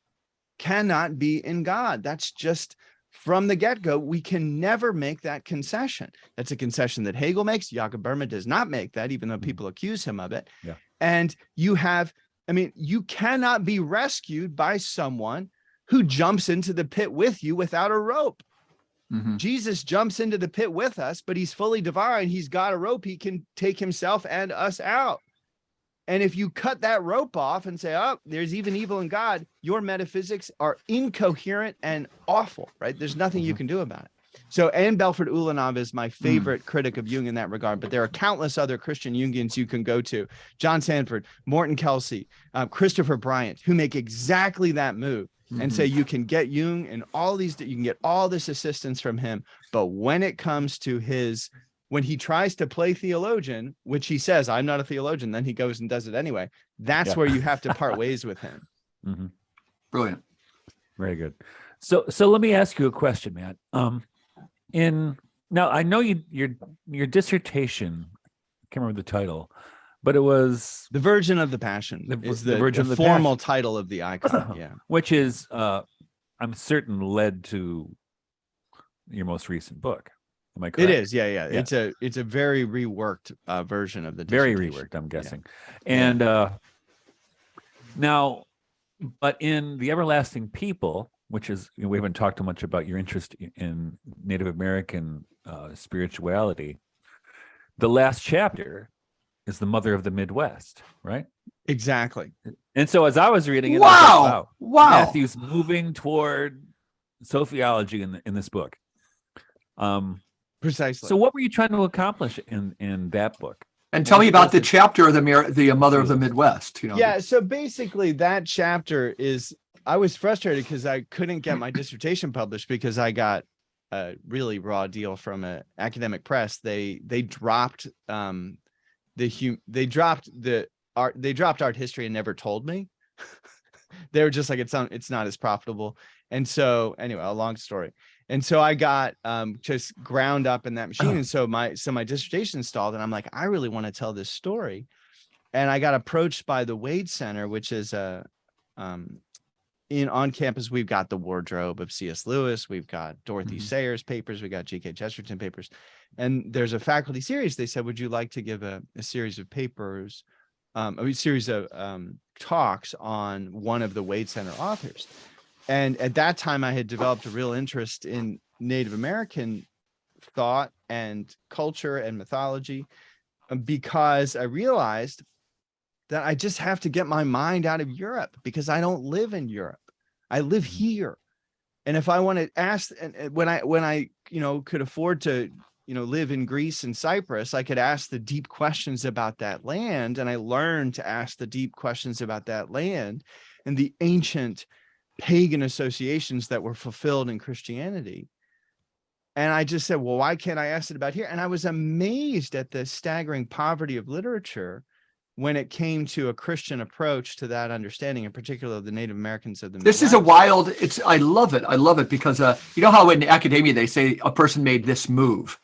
cannot be in God. That's just from the get-go. We can never make that concession. That's a concession that Hegel makes. Jakob Berma does not make that, even though people accuse him of it. Yeah. And you cannot be rescued by someone who jumps into the pit with you without a rope. Jesus jumps into the pit with us, but he's fully divine. He's got a rope. He can take himself and us out. And if you cut that rope off and say, oh, there's even evil in God, your metaphysics are incoherent and awful, right? There's nothing you can do about it. So Anne Belford Ulanov is my favorite critic of Jung in that regard, but there are countless other Christian Jungians you can go to. John Sanford, Morton Kelsey, Christopher Bryant, who make exactly that move and say you can get Jung and you can get all this assistance from him. But when it comes to when he tries to play theologian, which he says, I'm not a theologian, then he goes and does it anyway. That's where you have to part ways with him. Brilliant. Very good. So let me ask you a question, Matt. Now I know your dissertation, I can't remember the title, but it was The Virgin of the Passion. The formal title of the icon. Yeah. Which is I'm certain led to your most recent book. Am I correct? It is, yeah. It's a very reworked version of the very reworked, I'm guessing. And now, but in The Everlasting People, which is, we haven't talked too much about your interest in Native American spirituality. The last chapter is the Mother of the Midwest, right? Exactly. And so as I was reading it, wow, Matthew's moving toward Sophiology in this book. Precisely. So what were you trying to accomplish in that book? And tell me about the chapter of the Mother of the Midwest. Yeah. So basically that chapter is, I was frustrated because I couldn't get my dissertation published because I got a really raw deal from an academic press. They dropped art history and never told me. They were just like, it's not as profitable. And so anyway, a long story. And so I got just ground up in that machine. And so my dissertation stalled, and I'm like, I really want to tell this story. And I got approached by the Wade Center, which is a on campus, we've got the wardrobe of C.S. Lewis, we've got Dorothy Mhm. Sayers papers, we got G.K. Chesterton papers, and there's a faculty series. They said, would you like to give a series of papers, a series of talks on one of the Wade Center authors? And at that time, I had developed a real interest in Native American thought and culture and mythology, because I realized that I just have to get my mind out of Europe, because I don't live in Europe. I live here. And if I want to ask, and when I could afford to, live in Greece and Cyprus, I could ask the deep questions about that land. And I learned to ask the deep questions about that land and the ancient pagan associations that were fulfilled in Christianity. And I just said, well, why can't I ask it about here? And I was amazed at the staggering poverty of literature when it came to a Christian approach to that understanding, in particular the Native Americans of the This Midwest. is a wild, I love it. I love it because you know how in academia they say a person made this move.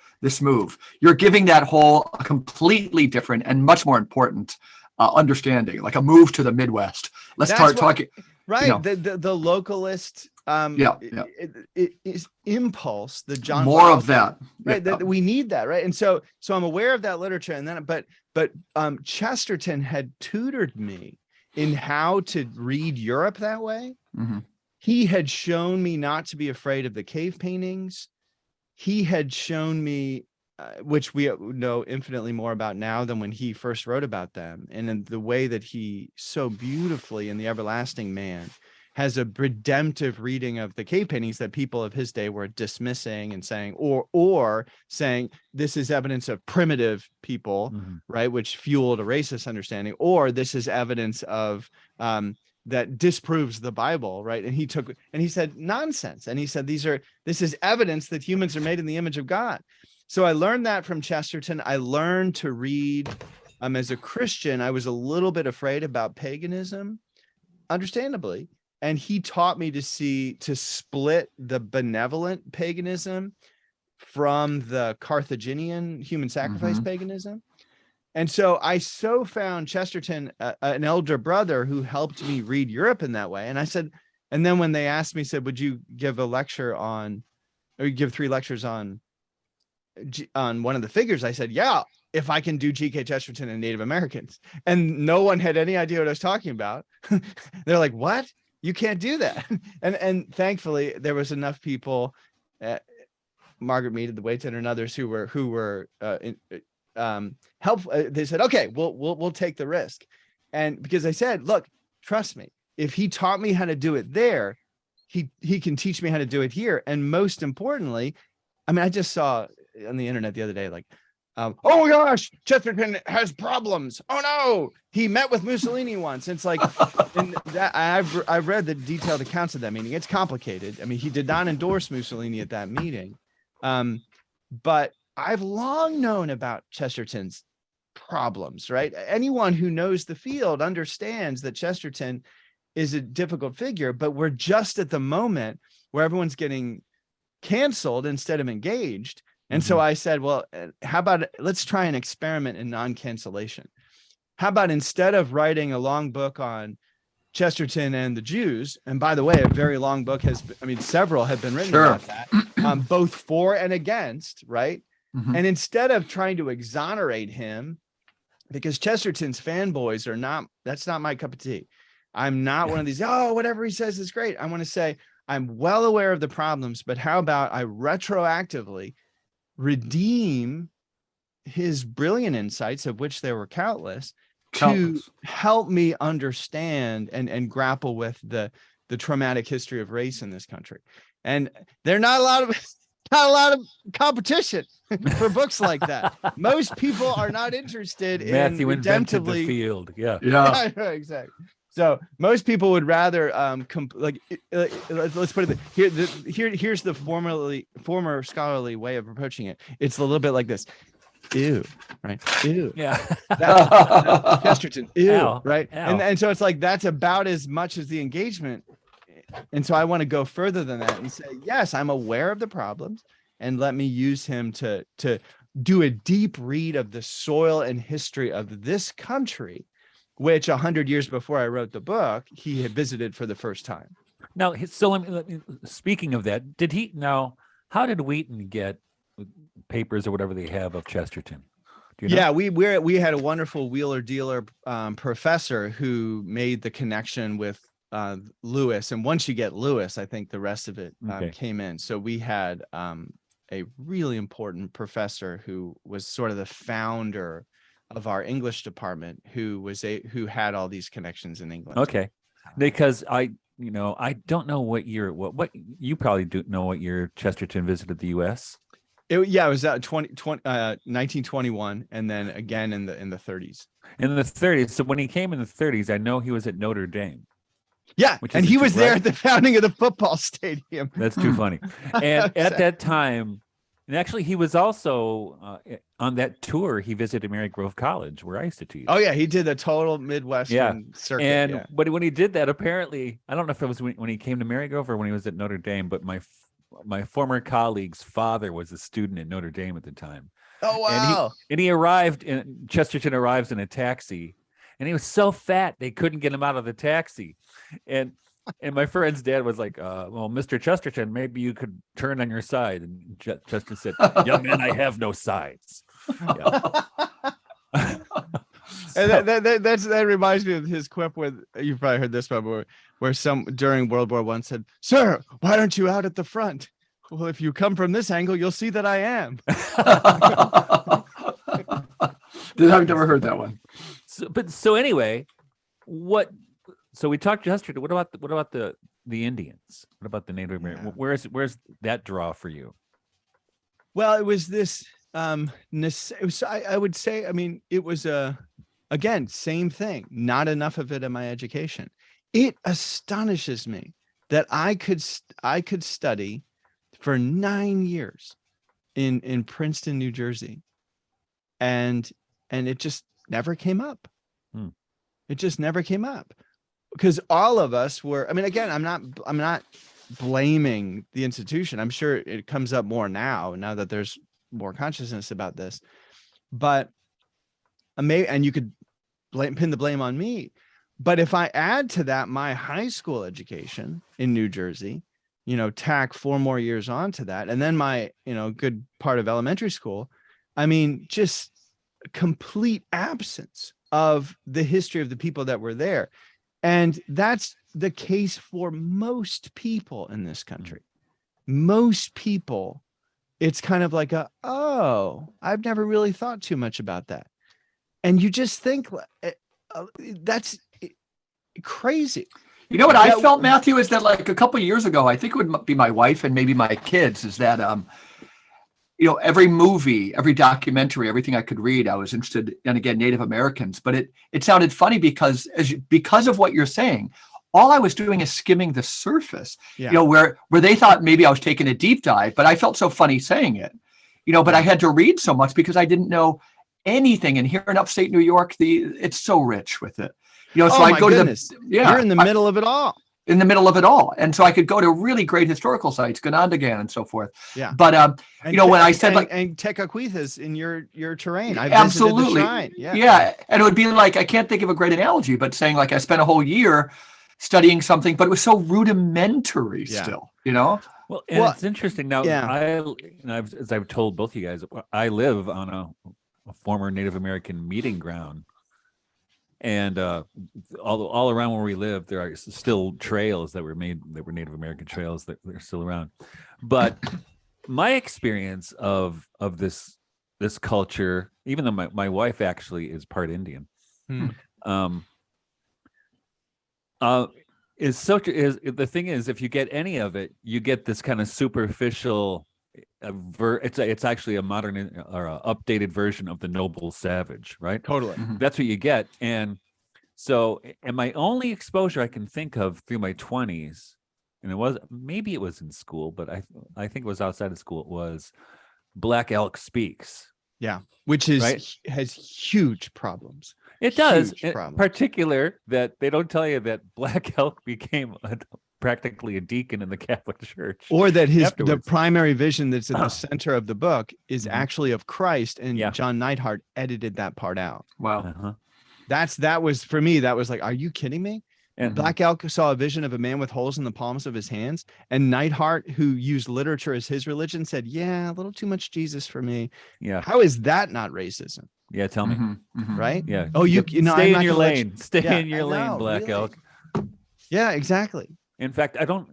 You're giving that whole a completely different and much more important understanding, like a move to the Midwest. Let's start talking. Right. You know, the localist impulse, the John more Wilde, of that. right. That we need that, right? And so I'm aware of that literature, and then but Chesterton had tutored me in how to read Europe that way. Mm-hmm. He had shown me not to be afraid of the cave paintings. He had shown me, which we know infinitely more about now than when he first wrote about them, and in the way that he so beautifully in The Everlasting Man has a redemptive reading of the cave paintings that people of his day were dismissing and saying, or saying this is evidence of primitive people, right, which fueled a racist understanding, or this is evidence of that disproves the Bible, right? And he said nonsense, and he said this is evidence that humans are made in the image of God. So I learned that from Chesterton. I learned to read. As a Christian, I was a little bit afraid about paganism, understandably. And he taught me to split the benevolent paganism from the Carthaginian human sacrifice paganism. And so I found Chesterton, an elder brother who helped me read Europe in that way. And I said, and then when they asked me, said, would you give a lecture on, or you give 3 lectures on one of the figures? I said, yeah, if I can do G.K. Chesterton and Native Americans. And no one had any idea what I was talking about. They're like, what? You can't do that. And thankfully there was enough people, Margaret Mead at the Wade Center and others who were helpful. They said, okay, we'll take the risk. And because I said, look, trust me, if he taught me how to do it there, he can teach me how to do it here. And most importantly, I just saw on the internet the other day, like, oh my gosh, Chesterton has problems. Oh no, he met with Mussolini once. It's like, and that I've read the detailed accounts of that meeting. It's complicated. He did not endorse Mussolini at that meeting, but I've long known about Chesterton's problems. Right? Anyone who knows the field understands that Chesterton is a difficult figure, but we're just at the moment where everyone's getting canceled instead of engaged. And so I said, well, how about let's try an experiment in non-cancellation. How about instead of writing a long book on Chesterton and the Jews, and by the way, a very long book several have been written about that, both for and against, right? And instead of trying to exonerate him, because Chesterton's fanboys that's not my cup of tea. I'm not one of these, whatever he says is great. I want to say, I'm well aware of the problems, but how about I retroactively redeem his brilliant insights, of which there were countless, to help me understand and grapple with the traumatic history of race in this country. And there's not a lot of competition for books like that. Most people are not interested in Matthew invented redemptively the field. Yeah. Exactly. So most people would rather let's put it here's the former scholarly way of approaching it. It's a little bit like this. Ew, right? Ew. Yeah. That's Chesterton. Ew, Ow. right? Ow. And so it's like that's about as much as the engagement. And so I want to go further than that and say, yes, I'm aware of the problems, and let me use him to do a deep read of the soil and history of this country, which 100 years before I wrote the book, he had visited for the first time. Now, so speaking of that, how did Wheaton get papers or whatever they have of Chesterton? Do you know? Yeah, we had a wonderful wheeler dealer professor who made the connection with Lewis, and once you get Lewis, I think the rest of it came in. So we had a really important professor who was sort of the founder of our English department, who had all these connections in England. Okay, because I don't know what year. What you probably do know what year Chesterton visited the U.S. It was 1921, and then again in the 30s. In the 30s. So when he came in the 30s, I know he was at Notre Dame. Yeah, and he was there at the founding of the football stadium. That's too funny. And at that time, and actually he was also on that tour. He visited Marygrove College, where I used to teach. Oh yeah, he did a total Midwestern circuit. And but when he did that, apparently, I don't know if it was when he came to Marygrove or when he was at Notre Dame, but my former colleague's father was a student at Notre Dame at the time. Oh wow! And he arrived, and Chesterton arrives in a taxi, and he was so fat they couldn't get him out of the taxi, and my friend's dad was like, "Well, Mr. Chesterton, maybe you could turn on your side." And Chesterton said, "Young man, I have no sides." Yeah. And that reminds me of his quip with, you've probably heard this before, where some during World War I said, "Sir, why aren't you out at the front?" "Well, if you come from this angle, you'll see that I am." I've never heard that one. So anyway, so we talked Chesterton. What about the Indians? What about the Native American? Where's that draw for you? Well, it was this I would say, I mean, it was again, same thing, not enough of it in my education. It astonishes me that I could study for 9 years in Princeton, New Jersey, and it just never came up. It just never came up, because all of us were, I mean, again, I'm not blaming the institution. I'm sure it comes up more now that there's more consciousness about this, but and you could pin the blame on me. But if I add to that my high school education in New Jersey, tack 4 more years onto that, and then my, good part of elementary school, I mean, just complete absence of the history of the people that were there. And that's the case for most people in this country. Most people, it's kind of like I've never really thought too much about that. And you just think that's crazy. You know what I felt, Matthew, is that like a couple of years ago, I think it would be my wife and maybe my kids, is that, every movie, every documentary, everything I could read, I was interested in, again, Native Americans. But it sounded funny because of what you're saying, all I was doing is skimming the surface, where they thought maybe I was taking a deep dive, but I felt so funny saying it, but I had to read so much because I didn't know anything. And here in upstate New York, it's so rich with it. So I go goodness. You're in the middle of it all. In the middle of it all. And so I could go to really great historical sites, Ganondagan and so forth. Yeah. But, when I said and Tekakwitha is in your terrain. I absolutely. visited the shrine. Yeah. And it would be like, I can't think of a great analogy, but saying like I spent a whole year studying something, but it was so rudimentary still, Well, it's interesting. Now, as I've told both you guys, I live on a former Native American meeting ground. And all around where we live, there are still trails that were Native American trails that are still around. But my experience of this culture, even though my wife actually is part Indian, is the thing is, if you get any of it, you get this kind of superficial. It's actually a modern or a updated version of the noble savage, right? Totally. That's what you get. And so, and my only exposure I can think of through my 20s, and maybe it was in school, but I think it was outside of school, it was Black Elk Speaks. Yeah, which has huge problems. It does, in particular that they don't tell you that Black Elk became practically a deacon in the Catholic Church, or that the primary vision that's at the center of the book is actually of Christ, and John Neidhart edited that part out. Wow. That was for me, that was like, are you kidding me? And Black Elk saw a vision of a man with holes in the palms of his hands, and Neidhart, who used literature as his religion, said, yeah, a little too much Jesus for me. yeah, How is that not racism? yeah. Tell me. Right? Yeah. Oh, you know, stay I'm in not your gonna let you- lane. Stay Yeah, in your I lane, know, Black really. Elk. Yeah, exactly. In fact, I don't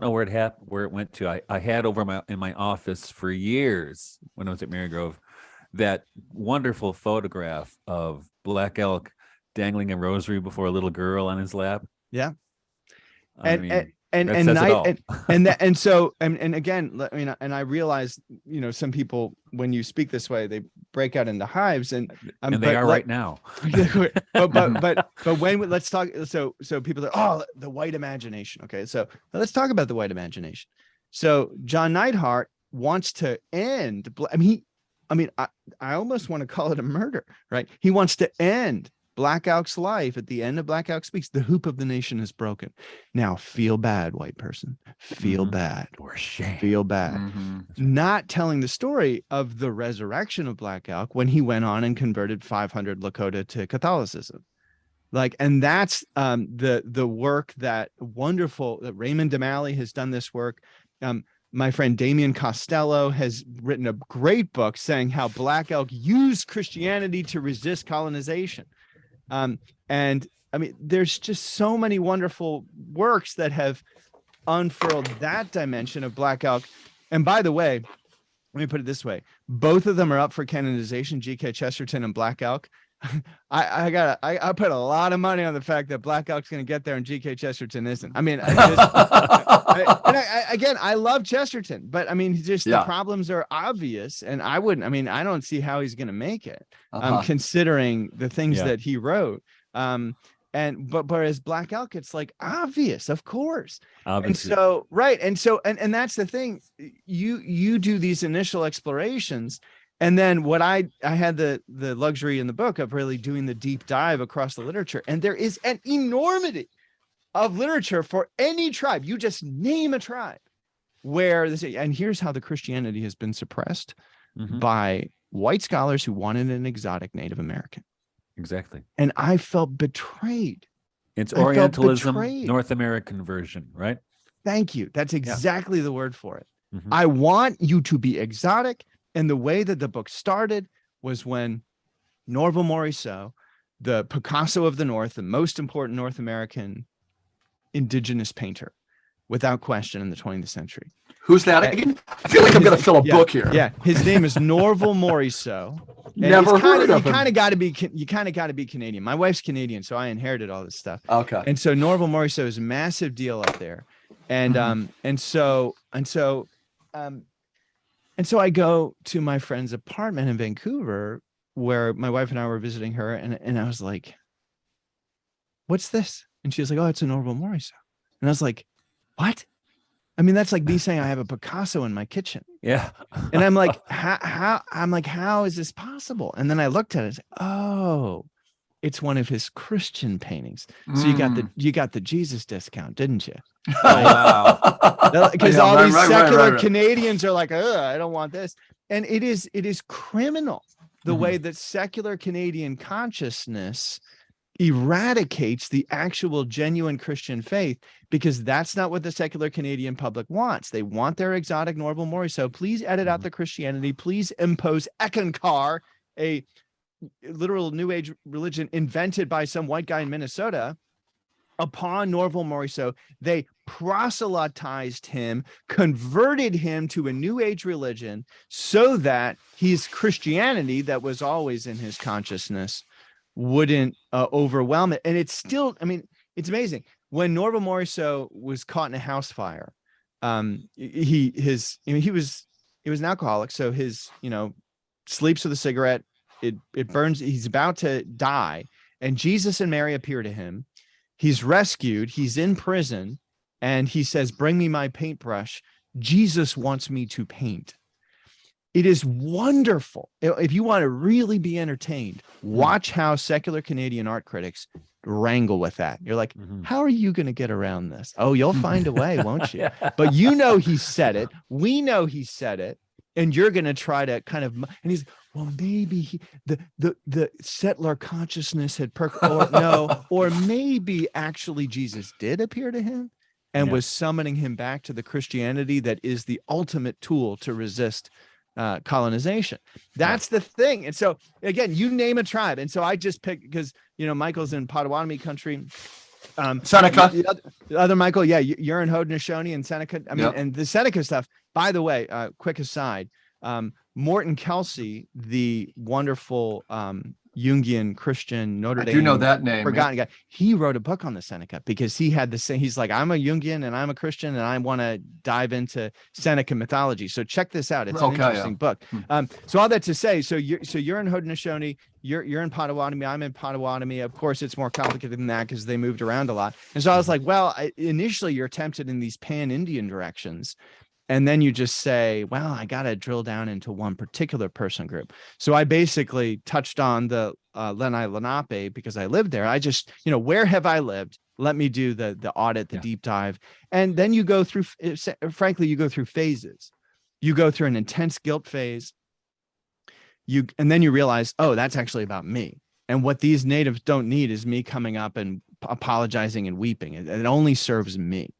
know where it happened, where it went to. I had over in my office for years when I was at Marygrove that wonderful photograph of Black Elk dangling a rosary before a little girl on his lap. Yeah. I mean, and that says it all. and again, I mean, and I realize, you know, some people, when you speak this way, they break out into hives, and they are right now. but when let's talk. So people are, oh, the white imagination. Okay, so let's talk about the white imagination. So John Neidhart wants to end. I almost want to call it a murder, right? He wants to end Black Elk's life. At the end of Black Elk Speaks, the hoop of the nation is broken. Now feel bad, white person. Feel bad. Or shame. Feel bad. Not telling the story of the resurrection of Black Elk when he went on and converted 500 Lakota to Catholicism. Like, and that's the work that Raymond Damali has done this work. My friend Damien Costello has written a great book saying how Black Elk used Christianity to resist colonization. And I mean, there's just so many wonderful works that have unfurled that dimension of Black Elk. And by the way, let me put it this way. Both of them are up for canonization, G.K. Chesterton and Black Elk. I put a lot of money on the fact that Black Elk's going to get there and G.K. Chesterton isn't. I mean, I love Chesterton, but I mean, the problems are obvious, and I don't see how he's going to make it, considering the things that he wrote. But as Black Elk, it's like obvious, of course. Obviously. And so, right. And that's the thing. You do these initial explorations. And then what I had the luxury in the book of really doing the deep dive across the literature. And there is an enormity of literature for any tribe. You just name a tribe where this, and here's how the Christianity has been suppressed by white scholars who wanted an exotic Native American. Exactly. And I felt betrayed. It's Orientalism, North American version, right? Thank you. That's exactly the word for it. I want you to be exotic. And the way that the book started was when Norval Morisot, the Picasso of the North, the most important North American indigenous painter, without question, in the 20th century. Who's that again? I feel like I'm going to fill a book here. Yeah, his name is Norval Morisot. Never heard of him. You kind of got to be Canadian. My wife's Canadian, so I inherited all this stuff. Okay. And so Norval Morisot is a massive deal up there, and so I go to my friend's apartment in Vancouver, where my wife and I were visiting her, and I was like, "What's this?" And she was like, "Oh, it's a Norval Morisot." And I was like, "What?" I mean, that's like me saying I have a Picasso in my kitchen. Yeah. And I'm like, how is this possible? And then I looked at it. Oh, it's one of his Christian paintings. So you got the Jesus discount, didn't you? Oh, wow. Because all these secular Canadians are like, I don't want this. And it is criminal the way that secular Canadian consciousness eradicates the actual genuine Christian faith, because that's not what the secular Canadian public wants. They want their exotic Norval Morisot. Please edit out the Christianity. Please impose Ekankar, a literal New Age religion invented by some white guy in Minnesota, upon Norval Morisot. They proselytized him, converted him to a New Age religion, so that his Christianity that was always in his consciousness wouldn't overwhelm it. And it's still, I mean, it's amazing. When Norval Morisot was caught in a house fire, he was an alcoholic, so his, sleeps with a cigarette, it burns, he's about to die, and Jesus and Mary appear to him. He's rescued, he's in prison, and he says, "Bring me my paintbrush. Jesus wants me to paint." It is wonderful. If you want to really be entertained, watch how secular Canadian art critics wrangle with that. You're like, how are you going to get around this? Oh, you'll find a way, won't you? But he said it. We know he said it. And you're going to try to kind of, and he's, well, maybe the settler consciousness had or no, or maybe actually Jesus did appear to him and was summoning him back to the Christianity that is the ultimate tool to resist colonization. That's the thing. And so again, you name a tribe. And so I just picked, because, Michael's in Potawatomi country. Seneca. The other Michael, you're in Haudenosaunee and Seneca. I mean, and the Seneca stuff, by the way, quick aside, Morton Kelsey, the wonderful Jungian Christian Notre Dame, I do know that name. Forgotten guy. He wrote a book on the Seneca because he had the same. He's like, I'm a Jungian and I'm a Christian and I want to dive into Seneca mythology. So check this out. It's an interesting book. So all that to say, so you're in Haudenosaunee, you're in Potawatomi, I'm in Potawatomi. Of course, it's more complicated than that because they moved around a lot. And so I was like, well, initially you're tempted in these pan-Indian directions. And then you just say, well, I got to drill down into one particular person group. So I basically touched on the Lenni Lenape because I lived there. I just, where have I lived? Let me do the audit, the deep dive. And then you go through, frankly, you go through phases. You go through an intense guilt phase. And then you realize, oh, that's actually about me. And what these natives don't need is me coming up and apologizing and weeping. It only serves me.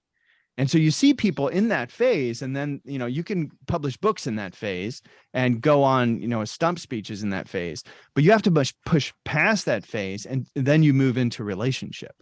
And so you see people in that phase, and then, you can publish books in that phase and go on, stump speeches in that phase, but you have to push past that phase. And then you move into relationship.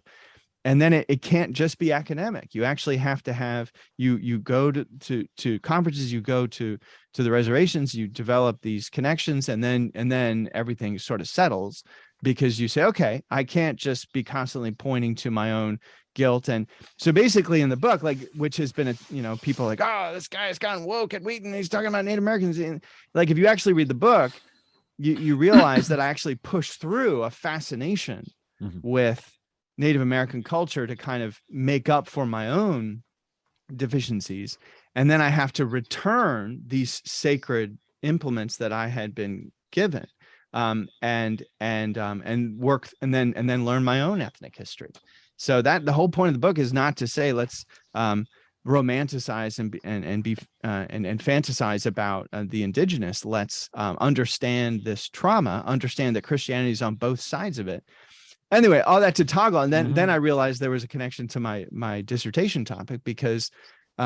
And then it can't just be academic. You actually have to have, you go to conferences, you go to the reservations, you develop these connections, and then everything sort of settles because you say, okay, I can't just be constantly pointing to my own guilt. And so basically in the book, which has been people are like, oh, this guy has gone woke at Wheaton, he's talking about Native Americans. And if you actually read the book, you realize that I actually pushed through a fascination with Native American culture to kind of make up for my own deficiencies. And then I have to return these sacred implements that I had been given, and work and then learn my own ethnic history. So that the whole point of the book is not to say let's romanticize and fantasize about the indigenous. Let's understand this trauma, understand that Christianity is on both sides of it. Anyway, all that to toggle, and then I realized there was a connection to my dissertation topic because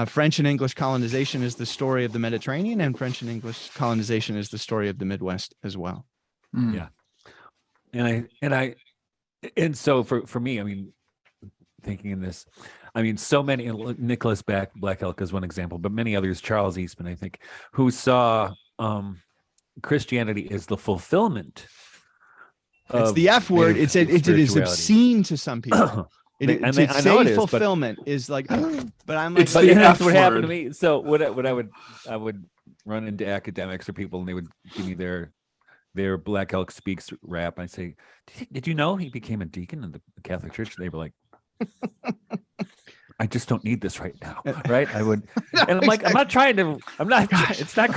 French and English colonization is the story of the Mediterranean, and French and English colonization is the story of the Midwest as well. Yeah, and so for me, I mean, thinking in this, I mean, so many, Nicholas Black Elk is one example, but many others, Charles Eastman, I think, who saw Christianity as the fulfillment. It's the F word. It is obscene to some people. To say fulfillment is like, but I'm like, but that's what happened to me. So what I would run into academics or people, and they would give me their Black Elk Speaks rap. I say, did you know he became a deacon in the Catholic Church? They were like, I just don't need this right now, right? I would, and I'm like, I'm not trying to. It's not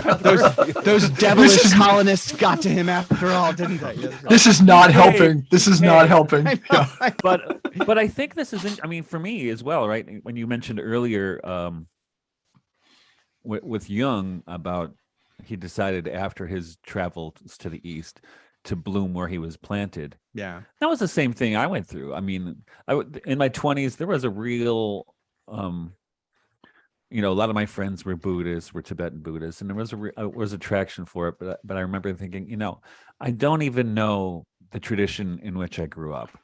those devilish colonists got to him after all, didn't they? This is not helping. This is not helping. But I think this is. I mean, for me as well, right? When you mentioned earlier, with Jung about he decided after his travels to the East to bloom where he was planted. Yeah, that was the same thing I went through. I mean, in my 20s, there was a real, a lot of my friends were Buddhists, were Tibetan Buddhists, and there was attraction for it. But I remember thinking, I don't even know the tradition in which I grew up.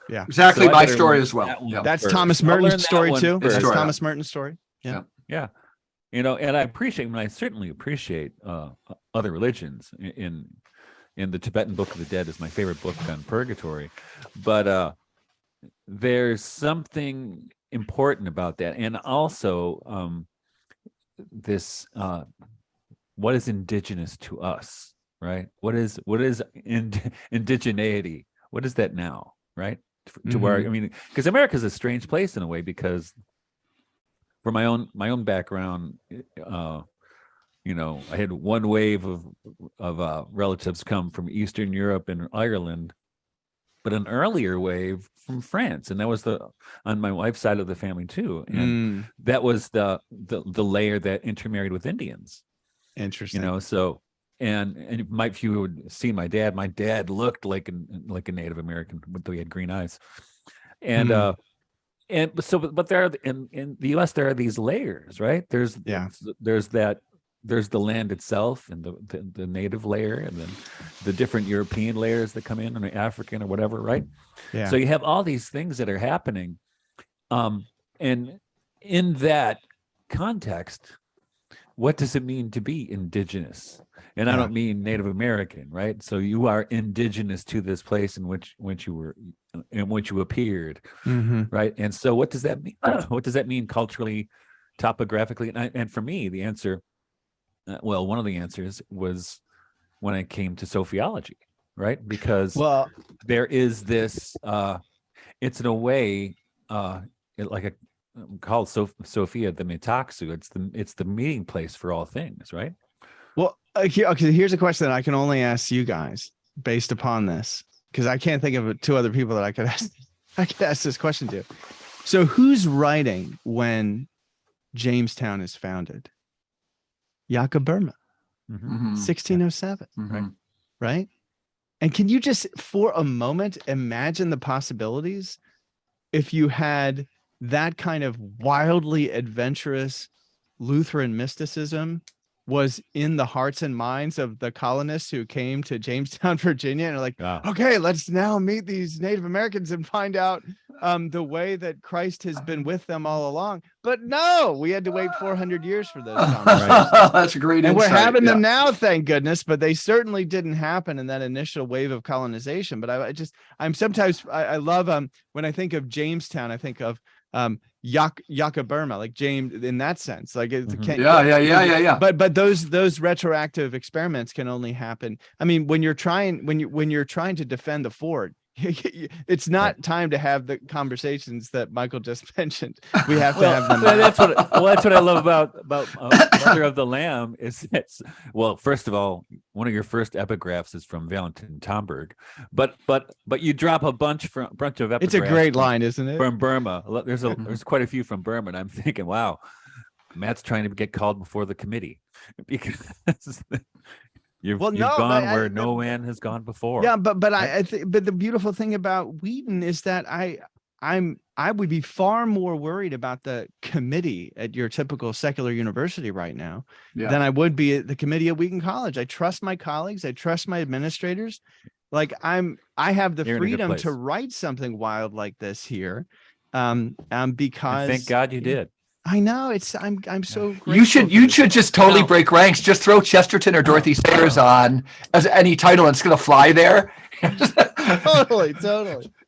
Yeah, exactly. So my story as well. That's first. Thomas Merton's story too. That's Thomas Merton's story. Yeah. And I certainly appreciate other religions. In the Tibetan Book of the Dead is my favorite book on purgatory, but there's something important about that, and also this what is indigenous to us, right? What is indigeneity? What is that now, right? To where because America is a strange place in a way, because for my own background. I had one wave of relatives come from Eastern Europe and Ireland, but an earlier wave from France, and that was on my wife's side of the family too. And that was the layer that intermarried with Indians. Interesting. So and if you would see my dad looked like a Native American, though he had green eyes. And but there are in the US there are these layers, right? There's the land itself and the native layer, and then the different European layers that come in, and the African or whatever, right? Yeah. So you have all these things that are happening. And in that context, what does it mean to be indigenous? And I don't mean Native American, right? So you are indigenous to this place in which you appeared, right? And so what does that mean? What does that mean culturally, topographically? And for me, the answer, one of the answers was when I came to Sophiology, right? Because there is this, it's in a way, called Sophia the Metaxu. It's the meeting place for all things, right? Well, okay, here's a question that I can only ask you guys based upon this, because I can't think of two other people that I could ask this question to. So who's writing when Jamestown is founded? Jacob Burma, 1607, right? And can you just for a moment imagine the possibilities if you had that kind of wildly adventurous Lutheran mysticism was in the hearts and minds of the colonists who came to Jamestown, Virginia, and are like, okay, let's now meet these Native Americans and find out the way that Christ has been with them all along. But no, we had to wait 400 years for those conversations. That's a great and insight. we're having them now, thank goodness, but they certainly didn't happen in that initial wave of colonization. But I love when I think of Jamestown, I think of Jacob Burma, like James in that sense, like but those retroactive experiments can only happen. I mean, when you're trying to defend the fort, it's not time to have the conversations that Michael just mentioned. We have to have them. That's what I love about Mother of the Lamb is first of all, one of your first epigraphs is from Valentin Tomberg, but you drop a bunch of epigraphs. It's a great line, isn't it? From Burma. There's quite a few from Burma, and I'm thinking, wow, Matt's trying to get called before the committee because You've gone where no man has gone before. Yeah, but the beautiful thing about Wheaton is that I would be far more worried about the committee at your typical secular university right now than I would be at the committee at Wheaton College. I trust my colleagues. I trust my administrators. Like I have the freedom to write something wild like this here, because thank God you did. I know I'm so grateful. You should just totally break ranks. Just throw Chesterton or Dorothy Sayers on as any title, and it's going to fly there. Totally.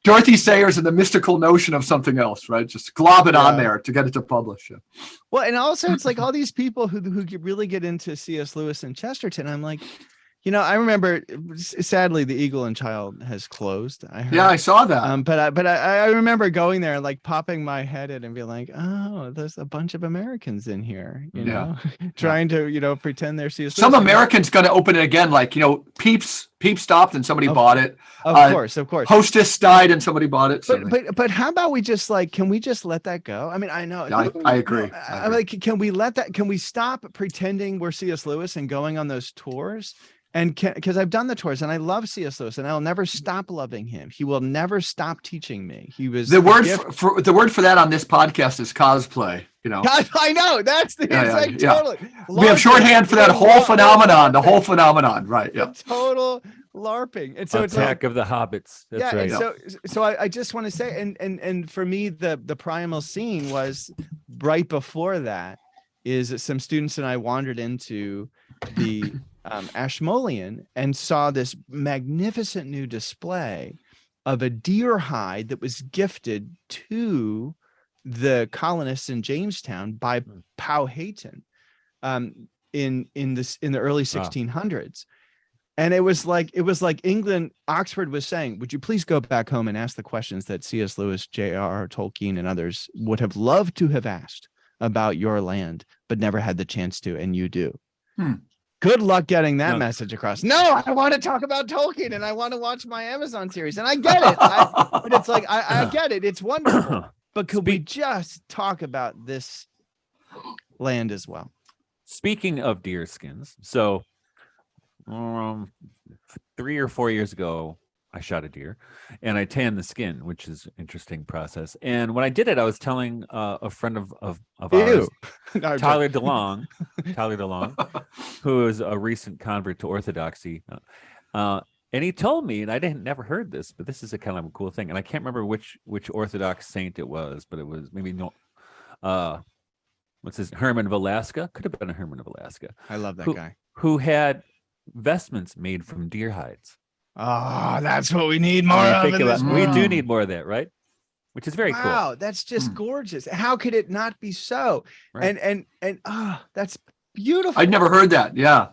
Dorothy Sayers and the mystical notion of something else, right? Just glob it on there to get it to publish. Yeah. Well, and also it's like all these people who really get into C.S. Lewis and Chesterton. I'm like, I remember, sadly, the Eagle and Child has closed. I heard. Yeah, I saw that. But I remember going there and like popping my head in and being like, oh, there's a bunch of Americans in here, trying to, pretend they're C.S. Some Americans going to open it again, like, Peeps stopped and somebody bought it. Of course. Hostess died and somebody bought it. But how about we just can we just let that go? I mean, I know. I agree. I'm like, can we let that? Can we stop pretending we're C.S. Lewis and going on those tours? And because I've done the tours and I love C.S. Lewis and I'll never stop loving him. He will never stop teaching me. He was the word for that on this podcast is cosplay. I know that's the totally. We have shorthand for that whole phenomenon. The whole phenomenon, right? Yeah. Total LARPing. And so Attack of the Hobbits. That's right. So I just want to say, and for me, the primal scene was right before that. Is some students and I wandered into the Ashmolean and saw this magnificent new display of a deer hide that was gifted to the colonists in Jamestown by Powhatan in the early 1600s. And it was like England, Oxford was saying, would you please go back home and ask the questions that C.S. Lewis, J.R.R. Tolkien, and others would have loved to have asked about your land, but never had the chance to, and you do. Good luck getting that message across. No, I want to talk about Tolkien and I want to watch my Amazon series. And I get it. But it's like, I get it. It's wonderful. But could we just talk about this land as well? speaking of deer skins, so 3 or 4 years ago, I shot a deer and I tanned the skin, which is an interesting process. And when I did it, I was telling a friend of ours, No, Tyler DeLong, who is a recent convert to Orthodoxy. And he told me, and I never heard this, but this is a kind of a cool thing. And I can't remember which Orthodox saint it was, but it was maybe what's his Herman of Alaska? Could have been a Herman of Alaska. I love that guy. Who had vestments made from deer hides. Oh, that's what we need more of in this We world. do need more of that, right? Which is very cool. Wow, that's just gorgeous. How could it not be so? Right. And that's beautiful. I'd never heard that. Yeah.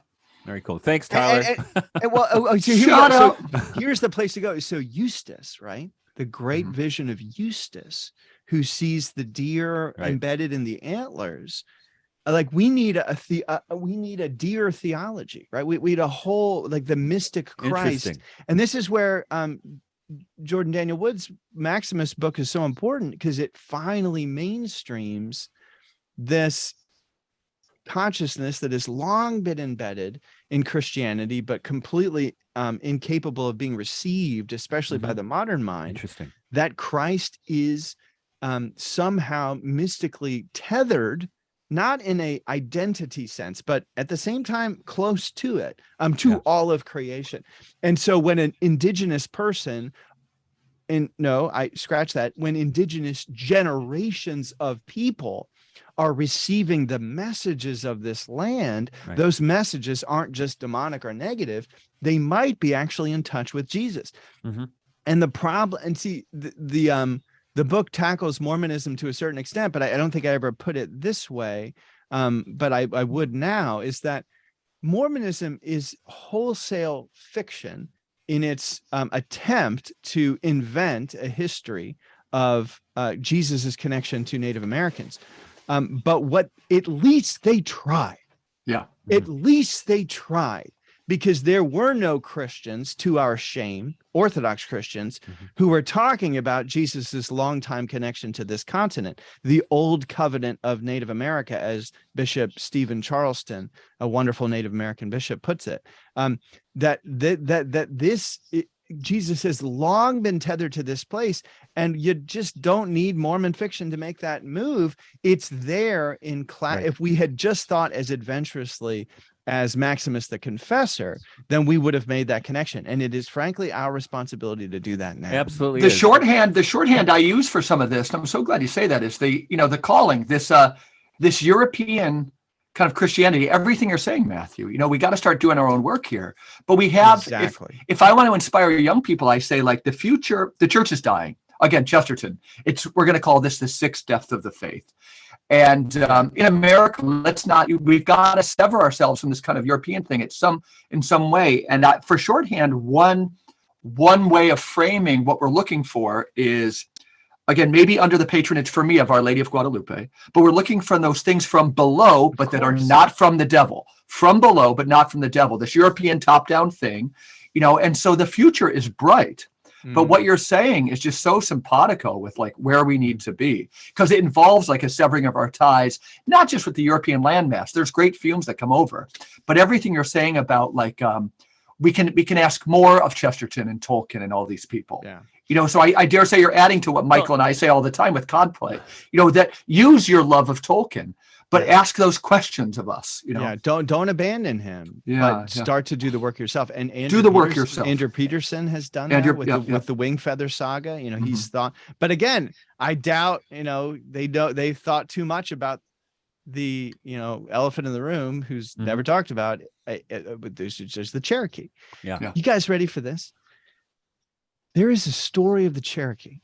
Very cool. Thanks, Tyler. So here's the place to go. So Eustace, right? The great vision of Eustace, who sees the deer embedded in the antlers. Like we need a deer theology, right? We need a whole, like the mystic Christ. And this is where Jordan Daniel Wood's Maximus book is so important, because it finally mainstreams this consciousness that has long been embedded in Christianity, but completely incapable of being received, especially by the modern mind. Interesting. That Christ is somehow mystically tethered, not in a identity sense, but at the same time close to it, to all of creation. And so when an indigenous person, when indigenous generations of people are receiving the messages of this land, those messages aren't just demonic or negative. They might be actually in touch with Jesus. And the problem, and see, the book tackles Mormonism to a certain extent, but I don't think I ever put it this way. But I would now, is that Mormonism is wholesale fiction in its attempt to invent a history of Jesus's connection to Native Americans. But at least they tried. Yeah. At least they tried, because there were no Christians, to our shame, Orthodox Christians, who were talking about Jesus's longtime connection to this continent, the old covenant of Native America, as Bishop Stephen Charleston, a wonderful Native American bishop, puts it. Jesus has long been tethered to this place, and you just don't need Mormon fiction to make that move. It's there in class. If we had just thought as adventurously as Maximus the Confessor, then we would have made that connection. And it is frankly our responsibility to do that now. Absolutely. The shorthand I use for some of this, and I'm so glad you say that, is the calling, this European kind of Christianity. Everything you're saying, Matthew, we got to start doing our own work here. But we have, exactly. If I want to inspire young people, I say, like, the church is dying. Again, Chesterton, we're going to call this the sixth death of the faith. And in America, we've got to sever ourselves from this kind of European thing in some way. And for shorthand, one way of framing what we're looking for is, again, maybe under the patronage for me of Our Lady of Guadalupe, but we're looking for those things from below, but that are not from the devil. From below, but not from the devil. This European top-down thing, and so the future is bright. But what you're saying is just so simpatico with like where we need to be, because it involves like a severing of our ties, not just with the European landmass. There's great fumes that come over, but everything you're saying about like we can ask more of Chesterton and Tolkien and all these people. Yeah. So I dare say you're adding to what Michael and I say all the time with Codplay. That use your love of Tolkien, but ask those questions of us. Yeah, don't abandon him. But start to do the work yourself. And yourself. Andrew Peterson has done that with the Wingfeather saga. He's thought. But again, I doubt they've thought too much about the elephant in the room who's never talked about. There's just the Cherokee. Yeah. You guys ready for this? There is a story of the Cherokee,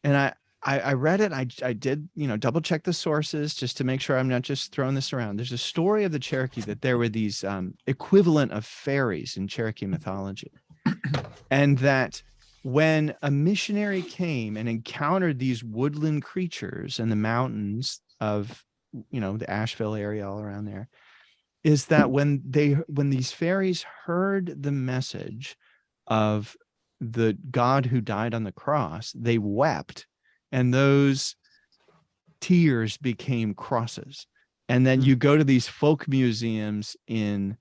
and I read it. I did, double check the sources just to make sure I'm not just throwing this around. There's a story of the Cherokee that there were these equivalent of fairies in Cherokee mythology. And that when a missionary came and encountered these woodland creatures in the mountains of, the Asheville area all around there, is that when these fairies heard the message of the God who died on the cross, they wept. And those tears became crosses. And then you go to these folk museums in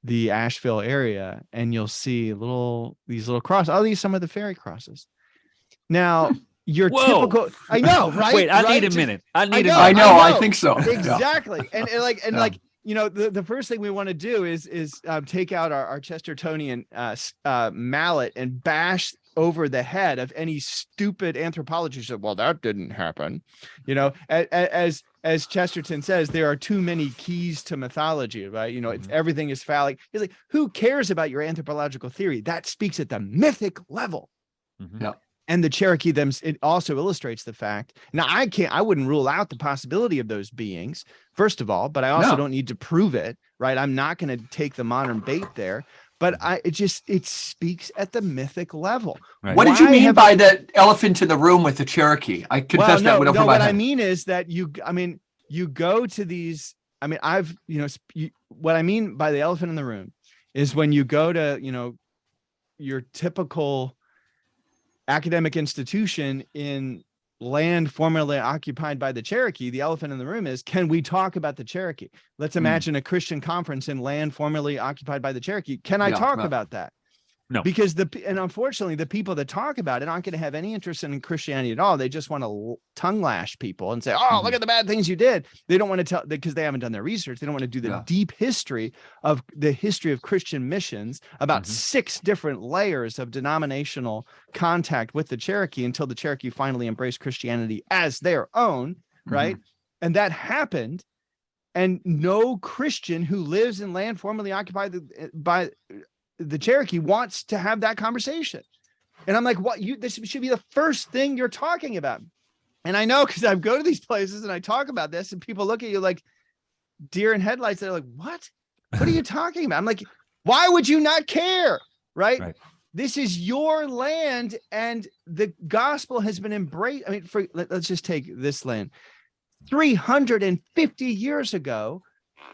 the Asheville area, and you'll see these little crosses. I'll use some of the fairy crosses. Now, your typical, I know, right? Wait, I need a minute. I know. I think so. Exactly. And like, you know, the first thing we want to do is take out our Chestertonian mallet and bash over the head of any stupid anthropologist. Well, that didn't happen. You know, as Chesterton says, there are too many keys to mythology, right? You know, it's everything is phallic. He's like, who cares about your anthropological theory? That speaks at the mythic level. Yeah. And the Cherokee it also illustrates the fact. Now, I wouldn't rule out the possibility of those beings, first of all, but I also don't need to prove it, right? I'm not going to take the modern bait there, but it speaks at the mythic level. Right. What did you mean by the elephant in the room with the Cherokee? I confess that went over my head. What I mean is that you go to these, what I mean by the elephant in the room is when you go to, you know, your typical academic institution in land formerly occupied by the Cherokee, the elephant in the room is, can we talk about the Cherokee? Let's imagine a Christian conference in land formerly occupied by the Cherokee. Can I talk about that? No. Because unfortunately, the people that talk about it aren't going to have any interest in Christianity at all. They just want to tongue lash people and say, oh, look at the bad things you did. They don't want to tell, because they haven't done their research. They don't want to do the deep history of Christian missions, about 6 different layers of denominational contact with the Cherokee until the Cherokee finally embraced Christianity as their own, right? And that happened. And no Christian who lives in land formerly occupied by the Cherokee wants to have that conversation. And I'm like, this should be the first thing you're talking about. And I know, because I go to these places and I talk about this and people look at you like deer in headlights. They're like, what are you talking about? I'm like, why would you not care? Right. This is your land and the gospel has been embraced. I mean, let's just take this land. 350 years ago,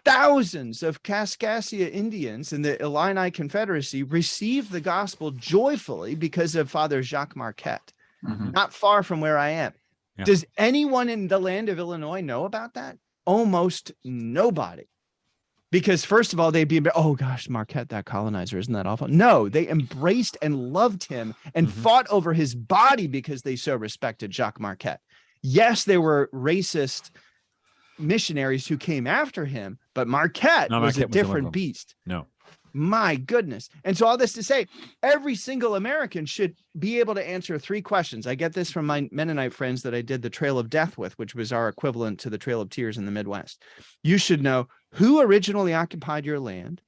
thousands of Kaskaskia Indians in the Illini Confederacy received the gospel joyfully because of Father Jacques Marquette, not far from where I am. Yeah. Does anyone in the land of Illinois know about that? Almost nobody. Because first of all, they'd be, oh gosh, Marquette, that colonizer, isn't that awful? No, they embraced and loved him and fought over his body because they so respected Jacques Marquette. Yes, there were racist missionaries who came after him, but Marquette was a different beast. No, my goodness. And so all this to say, every single American should be able to answer 3 questions. I get this from my Mennonite friends that I did the Trail of Death with, which was our equivalent to the Trail of Tears in the Midwest. You should know who originally occupied your land,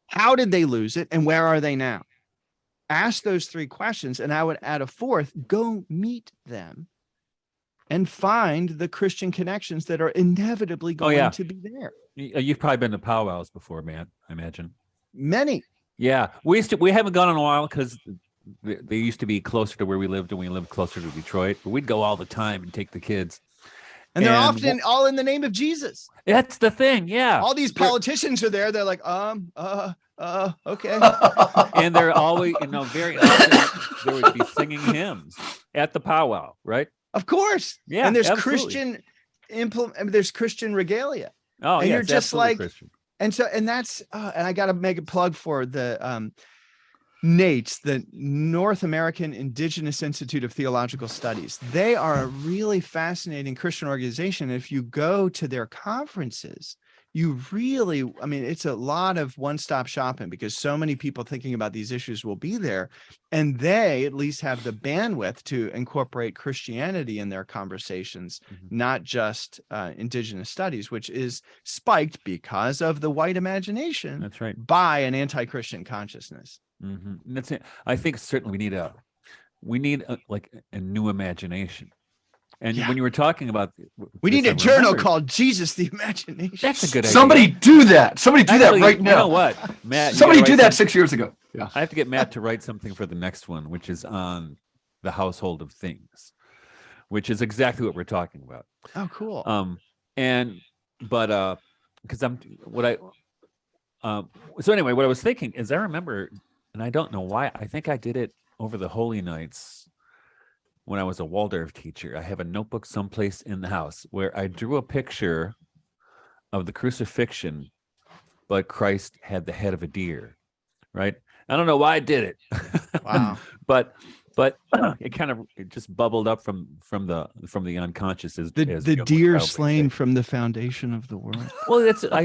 how did they lose it, and where are they now? Ask those 3 questions, and I would add a 4th, go meet them and find the Christian connections that are inevitably going to be there. You've probably been to powwows before, man, I imagine. Many. Yeah. We haven't gone in a while because they used to be closer to where we lived and we lived closer to Detroit, but we'd go all the time and take the kids. And they're often all in the name of Jesus. That's the thing. Yeah. All these politicians are there. They're like, okay. And they're always, very often there would be singing hymns at the powwow, right? Of course. Yeah. And there's there's Christian regalia. Oh, and yeah. You're just like, Christian. And that's, and I got to make a plug for the NATES, the North American Indigenous Institute of Theological Studies. They are a really fascinating Christian organization. If you go to their conferences, you really, it's a lot of one-stop shopping because so many people thinking about these issues will be there. And they at least have the bandwidth to incorporate Christianity in their conversations, not just indigenous studies, which is spiked because of the white imagination. That's right. By an anti-Christian consciousness. That's it. I think certainly we need a new imagination. And when you were talking about, we need a journal called Jesus the Imagination. That's a good idea. Somebody do that. Somebody do that right now. You know what, Matt? Somebody do that 6 years ago. Yeah. I have to get Matt to write something for the next one, which is on the household of things, which is exactly what we're talking about. Oh, cool. So anyway, what I was thinking is I remember, and I don't know why, I think I did it over the Holy Nights when I was a Waldorf teacher. I have a notebook someplace in the house where I drew a picture of the crucifixion, but Christ had the head of a deer, right? I don't know why I did it. Wow. but it just bubbled up from the unconscious as The Gilbert deer Childs would slain say. from the foundation of the world. Well, I I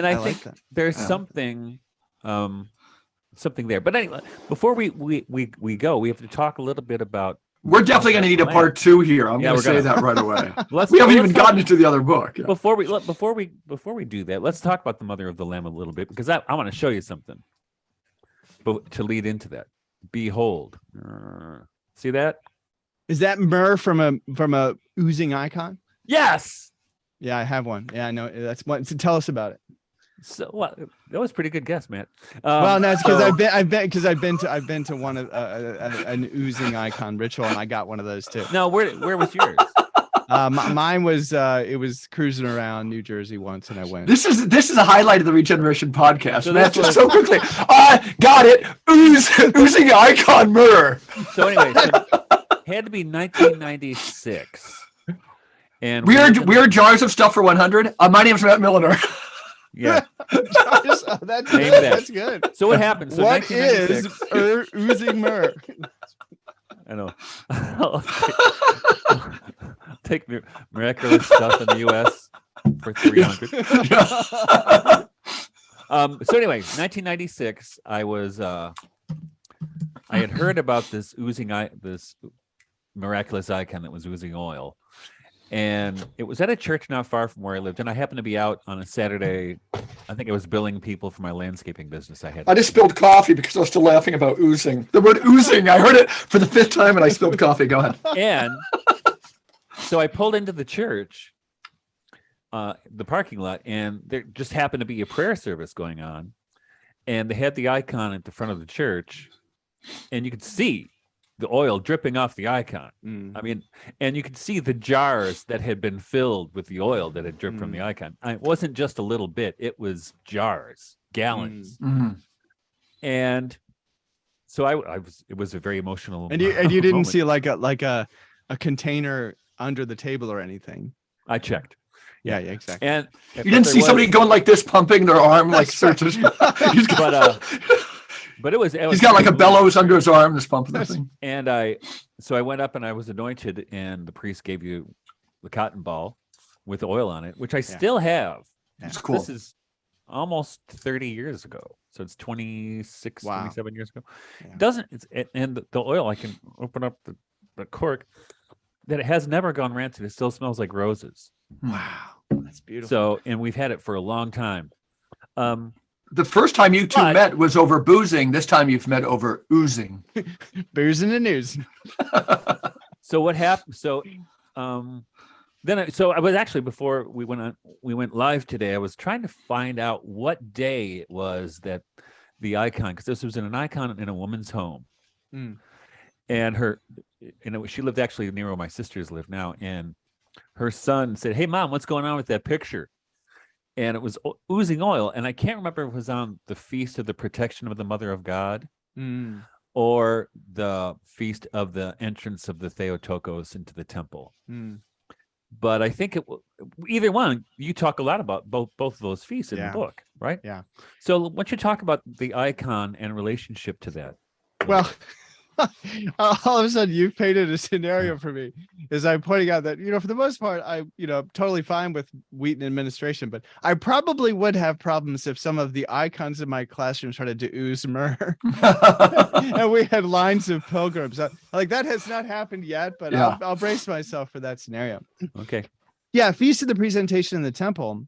like think that. there's Yeah. something there. But anyway, before we go, we have to talk a little bit about. We're definitely going to need a part 2 here. I'm Yeah, going we're to say gonna. that right away. Let's, We haven't let's even talk- gotten into the other book. Yeah. before we do that. Let's talk about the Mother of the Lamb a little bit, because I want to show you something. But to lead into that, behold, see that? Is that myrrh from a oozing icon? Yes. Yeah, I have one. Yeah, I know. That's one. So tell us about it. So well, that was a pretty good guess, Matt. Well, no, it's because so- I've been to one of an oozing icon ritual, and I got one of those too. No, where was yours? Mine was it was cruising around New Jersey once, and I went. This is a highlight of the Regeneration podcast. So Matt, this was- just so quickly. Got it. Oozing icon myrrh. So anyway, had to be 1996, and Weird jars of stuff for 100. My name's Matt Milliner. Yeah. That's Name good. that. That's good. So what happened? So What is 1996 oozing myrrh? I know. Take miraculous stuff in the U.S. for 300. Yeah. So anyway, 1996. I had heard about this this miraculous icon that was oozing oil, and it was at a church not far from where I lived. And I happened to be out on a Saturday. I think I was billing people for my landscaping business. I just spilled coffee because I was still laughing about oozing. The word oozing. I heard it for the 5th time, and I spilled coffee. Go ahead. And so I pulled into the church, the parking lot, and there just happened to be a prayer service going on. And they had the icon at the front of the church, and you could see the oil dripping off the icon. I mean, and you could see the jars that had been filled with the oil that had dripped from the icon. It wasn't just a little bit, it was jars, gallons. And so it was a very emotional And you didn't moment. see like a container under the table or anything. I checked. Yeah, exactly. And You didn't see somebody going like this, pumping their arm like searches. But it was He's got like a bellows under his arm, just pumping the thing. And I went up and I was anointed, and the priest gave you the cotton ball with oil on it, which I still have. It's cool. This is almost 30 years ago. So it's 26, 27 years ago. Yeah. And the oil, I can open up the cork, that it has never gone rancid. It still smells like roses. Wow, that's beautiful. So, and we've had it for a long time. The first time you two met was over boozing. This time you've met over oozing. Boozing the news. So what happened? So, so I was actually, before we went live today, I was trying to find out what day it was that the icon, because this was an icon in a woman's home, and she lived actually near where my sisters live now, and her son said, "Hey mom, what's going on with that picture?" And it was oozing oil, and I can't remember if it was on the Feast of the Protection of the Mother of God or the Feast of the Entrance of the Theotokos into the temple. But I think either one. You talk a lot about both of those feasts in the book, right? Yeah. So why don't you talk about the icon and relationship to that? Well, all of a sudden you've painted a scenario for me, as I'm pointing out that, for the most part, I'm totally fine with Wheaton administration, but I probably would have problems if some of the icons in my classroom started to ooze myrrh and we had lines of pilgrims. Like, that has not happened yet, but I'll brace myself for that scenario. Okay. Yeah. Feast of the Presentation in the temple.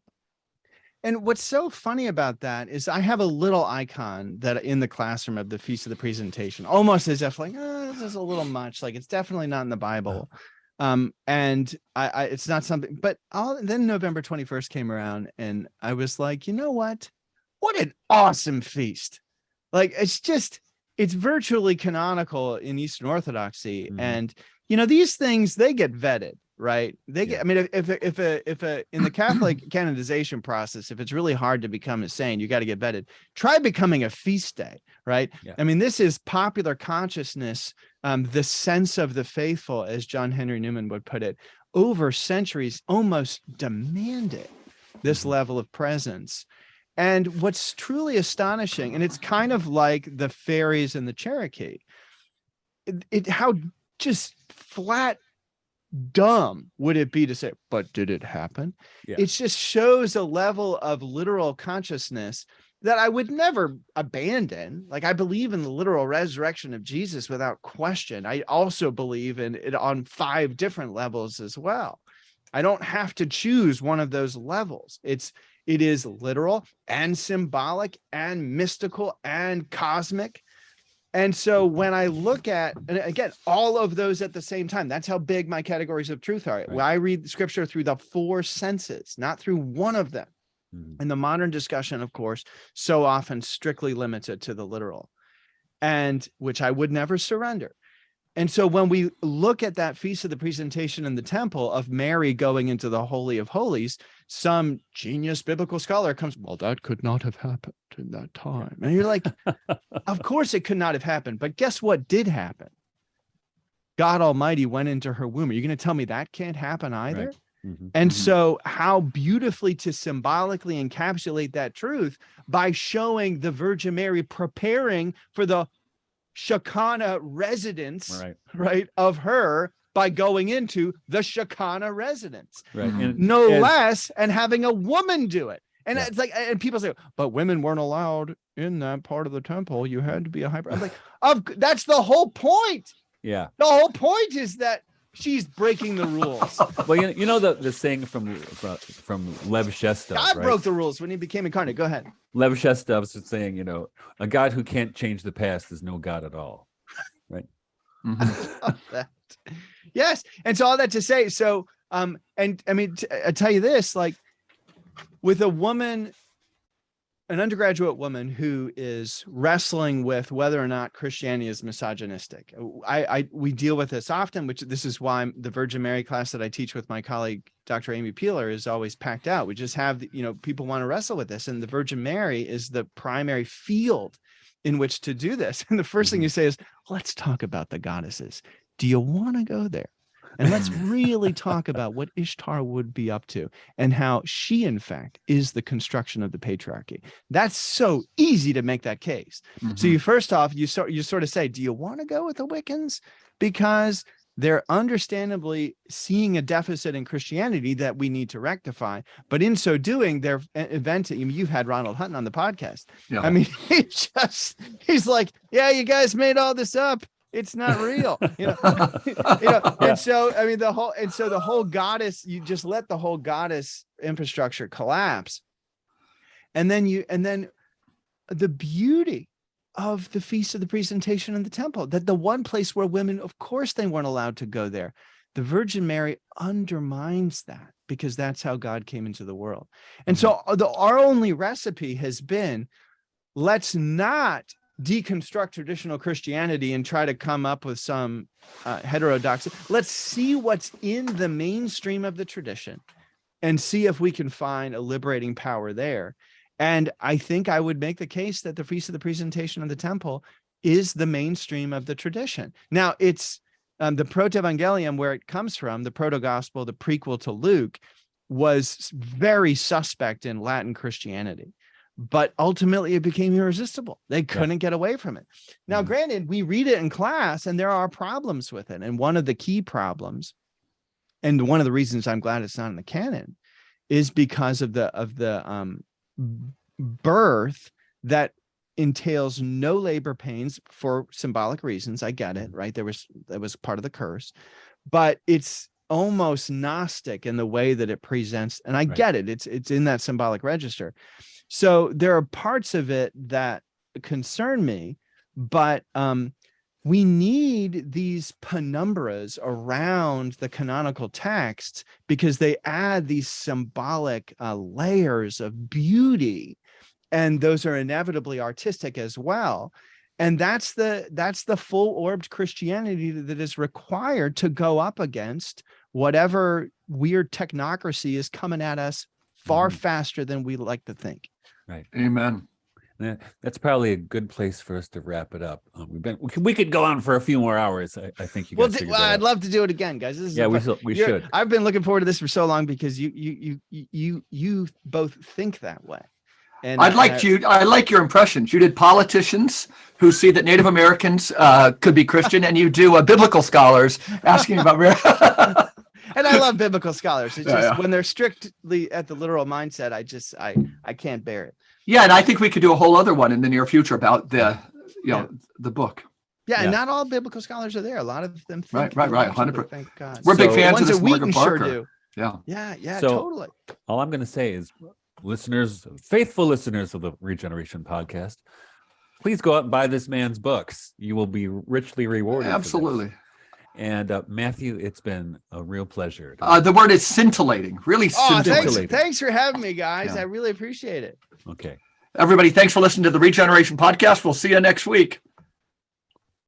And what's so funny about that is I have a little icon that in the classroom of the Feast of the Presentation, almost as if like, this is a little much. Like, it's definitely not in the Bible. And I it's not something, but then November 21st came around and I was like, you know what an awesome feast. Like, it's virtually canonical in Eastern Orthodoxy. And, these things, they get vetted. Right. They get, I mean, if in the Catholic canonization process, if it's really hard to become a saint, you got to get vetted. Try becoming a feast day. Right. Yeah. I mean, this is popular consciousness, the sense of the faithful, as John Henry Newman would put it, over centuries almost demanded this level of presence. And what's truly astonishing, and it's kind of like the fairies in the Cherokee, how just flat dumb would it be to say, but did it happen? Yeah. It just shows a level of literal consciousness that I would never abandon. Like, I believe in the literal resurrection of Jesus without question. I also believe in it on 5 different levels as well. I don't have to choose one of those levels. It is literal and symbolic and mystical and cosmic. And so when I look at, and again, all of those at the same time, that's how big my categories of truth are. Right. Well, I read scripture through the 4 senses, not through one of them. And the modern discussion, of course, so often strictly limits it to the literal, and which I would never surrender. And so when we look at that Feast of the Presentation in the temple of Mary going into the Holy of Holies, some genius biblical scholar comes, well, that could not have happened in that time. And you're like, of course it could not have happened. But guess what did happen? God Almighty went into her womb. Are you going to tell me that can't happen either? Right. And so how beautifully to symbolically encapsulate that truth by showing the Virgin Mary preparing for the Shekinah residence, right, of her by going into the Shekinah residence, right? And no less, and having a woman do it. And it's like, and people say, but women weren't allowed in that part of the temple. You had to be a hybrid. I'm like, that's the whole point. Yeah. The whole point is that she's breaking the rules. Well, you know the saying from Lev Shestov. God right? broke the rules when he became incarnate. Go ahead. Lev Shestov is saying, a God who can't change the past is no God at all. Right. That. Yes. And so all that to say, so, and I mean, I tell you this, like with a woman, an undergraduate woman who is wrestling with whether or not Christianity is misogynistic. We deal with this often, which this is why the Virgin Mary class that I teach with my colleague, Dr. Amy Peeler, is always packed out. We just have, people want to wrestle with this. And the Virgin Mary is the primary field in which to do this. And the first thing you say is, let's talk about the goddesses. Do you want to go there? And let's really talk about what Ishtar would be up to and how she, in fact, is the construction of the patriarchy. That's so easy to make that case. So you first off, you sort of say, do you want to go with the Wiccans? Because they're understandably seeing a deficit in Christianity that we need to rectify. But in so doing, they're inventing. I mean, you've had Ronald Hutton on the podcast. Yeah. I mean, he's like, yeah, you guys made all this up. It's not real, And so, I mean, the whole goddess, you just let the whole goddess infrastructure collapse. And then the beauty of the Feast of the Presentation in the temple, that the one place where women, of course, they weren't allowed to go there. The Virgin Mary undermines that because that's how God came into the world. And so our only recipe has been, let's not deconstruct traditional Christianity and try to come up with some heterodoxy. Let's see what's in the mainstream of the tradition and see if we can find a liberating power there. And I think I would make the case that the Feast of the Presentation of the temple is the mainstream of the tradition. Now, it's the Proto-Evangelium, where it comes from, the proto-gospel, the prequel to Luke, was very suspect in Latin Christianity. But ultimately, it became irresistible. They couldn't get away from it. Now, granted, we read it in class, and there are problems with it. And one of the key problems, and one of the reasons I'm glad it's not in the canon, is because of the birth that entails no labor pains for symbolic reasons. I get it, right? That was part of the curse, but it's almost Gnostic in the way that it presents. And I get it. It's in that symbolic register. So there are parts of it that concern me, but we need these penumbras around the canonical texts because they add these symbolic layers of beauty, and those are inevitably artistic as well. And that's the full-orbed Christianity that is required to go up against whatever weird technocracy is coming at us far faster than we like to think. Right. Amen. That's probably a good place for us to wrap it up. We could go on for a few more hours. I think you guys. I'd love to do it again, guys. This is we should. I've been looking forward to this for so long because you both think that way. And I like your impressions. You did politicians who see that Native Americans could be Christian, and you do biblical scholars asking about. And I love biblical scholars. It's just when they're strictly at the literal mindset, I can't bear it. Yeah, and I think we could do a whole other one in the near future about the book. Yeah, and not all biblical scholars are there. A lot of them think right, 100%. Thank God. We're big fans of this Morgan Parker. Sure do. Yeah. So, totally. All I'm going to say is, listeners, faithful listeners of the Regeneration Podcast, please go out and buy this man's books. You will be richly rewarded. Absolutely. And Matthew, it's been a real pleasure. The word is scintillating, really scintillating. Thanks for having me, guys. I really appreciate it. Okay. Everybody, thanks for listening to the Regeneration Podcast. We'll see you next week.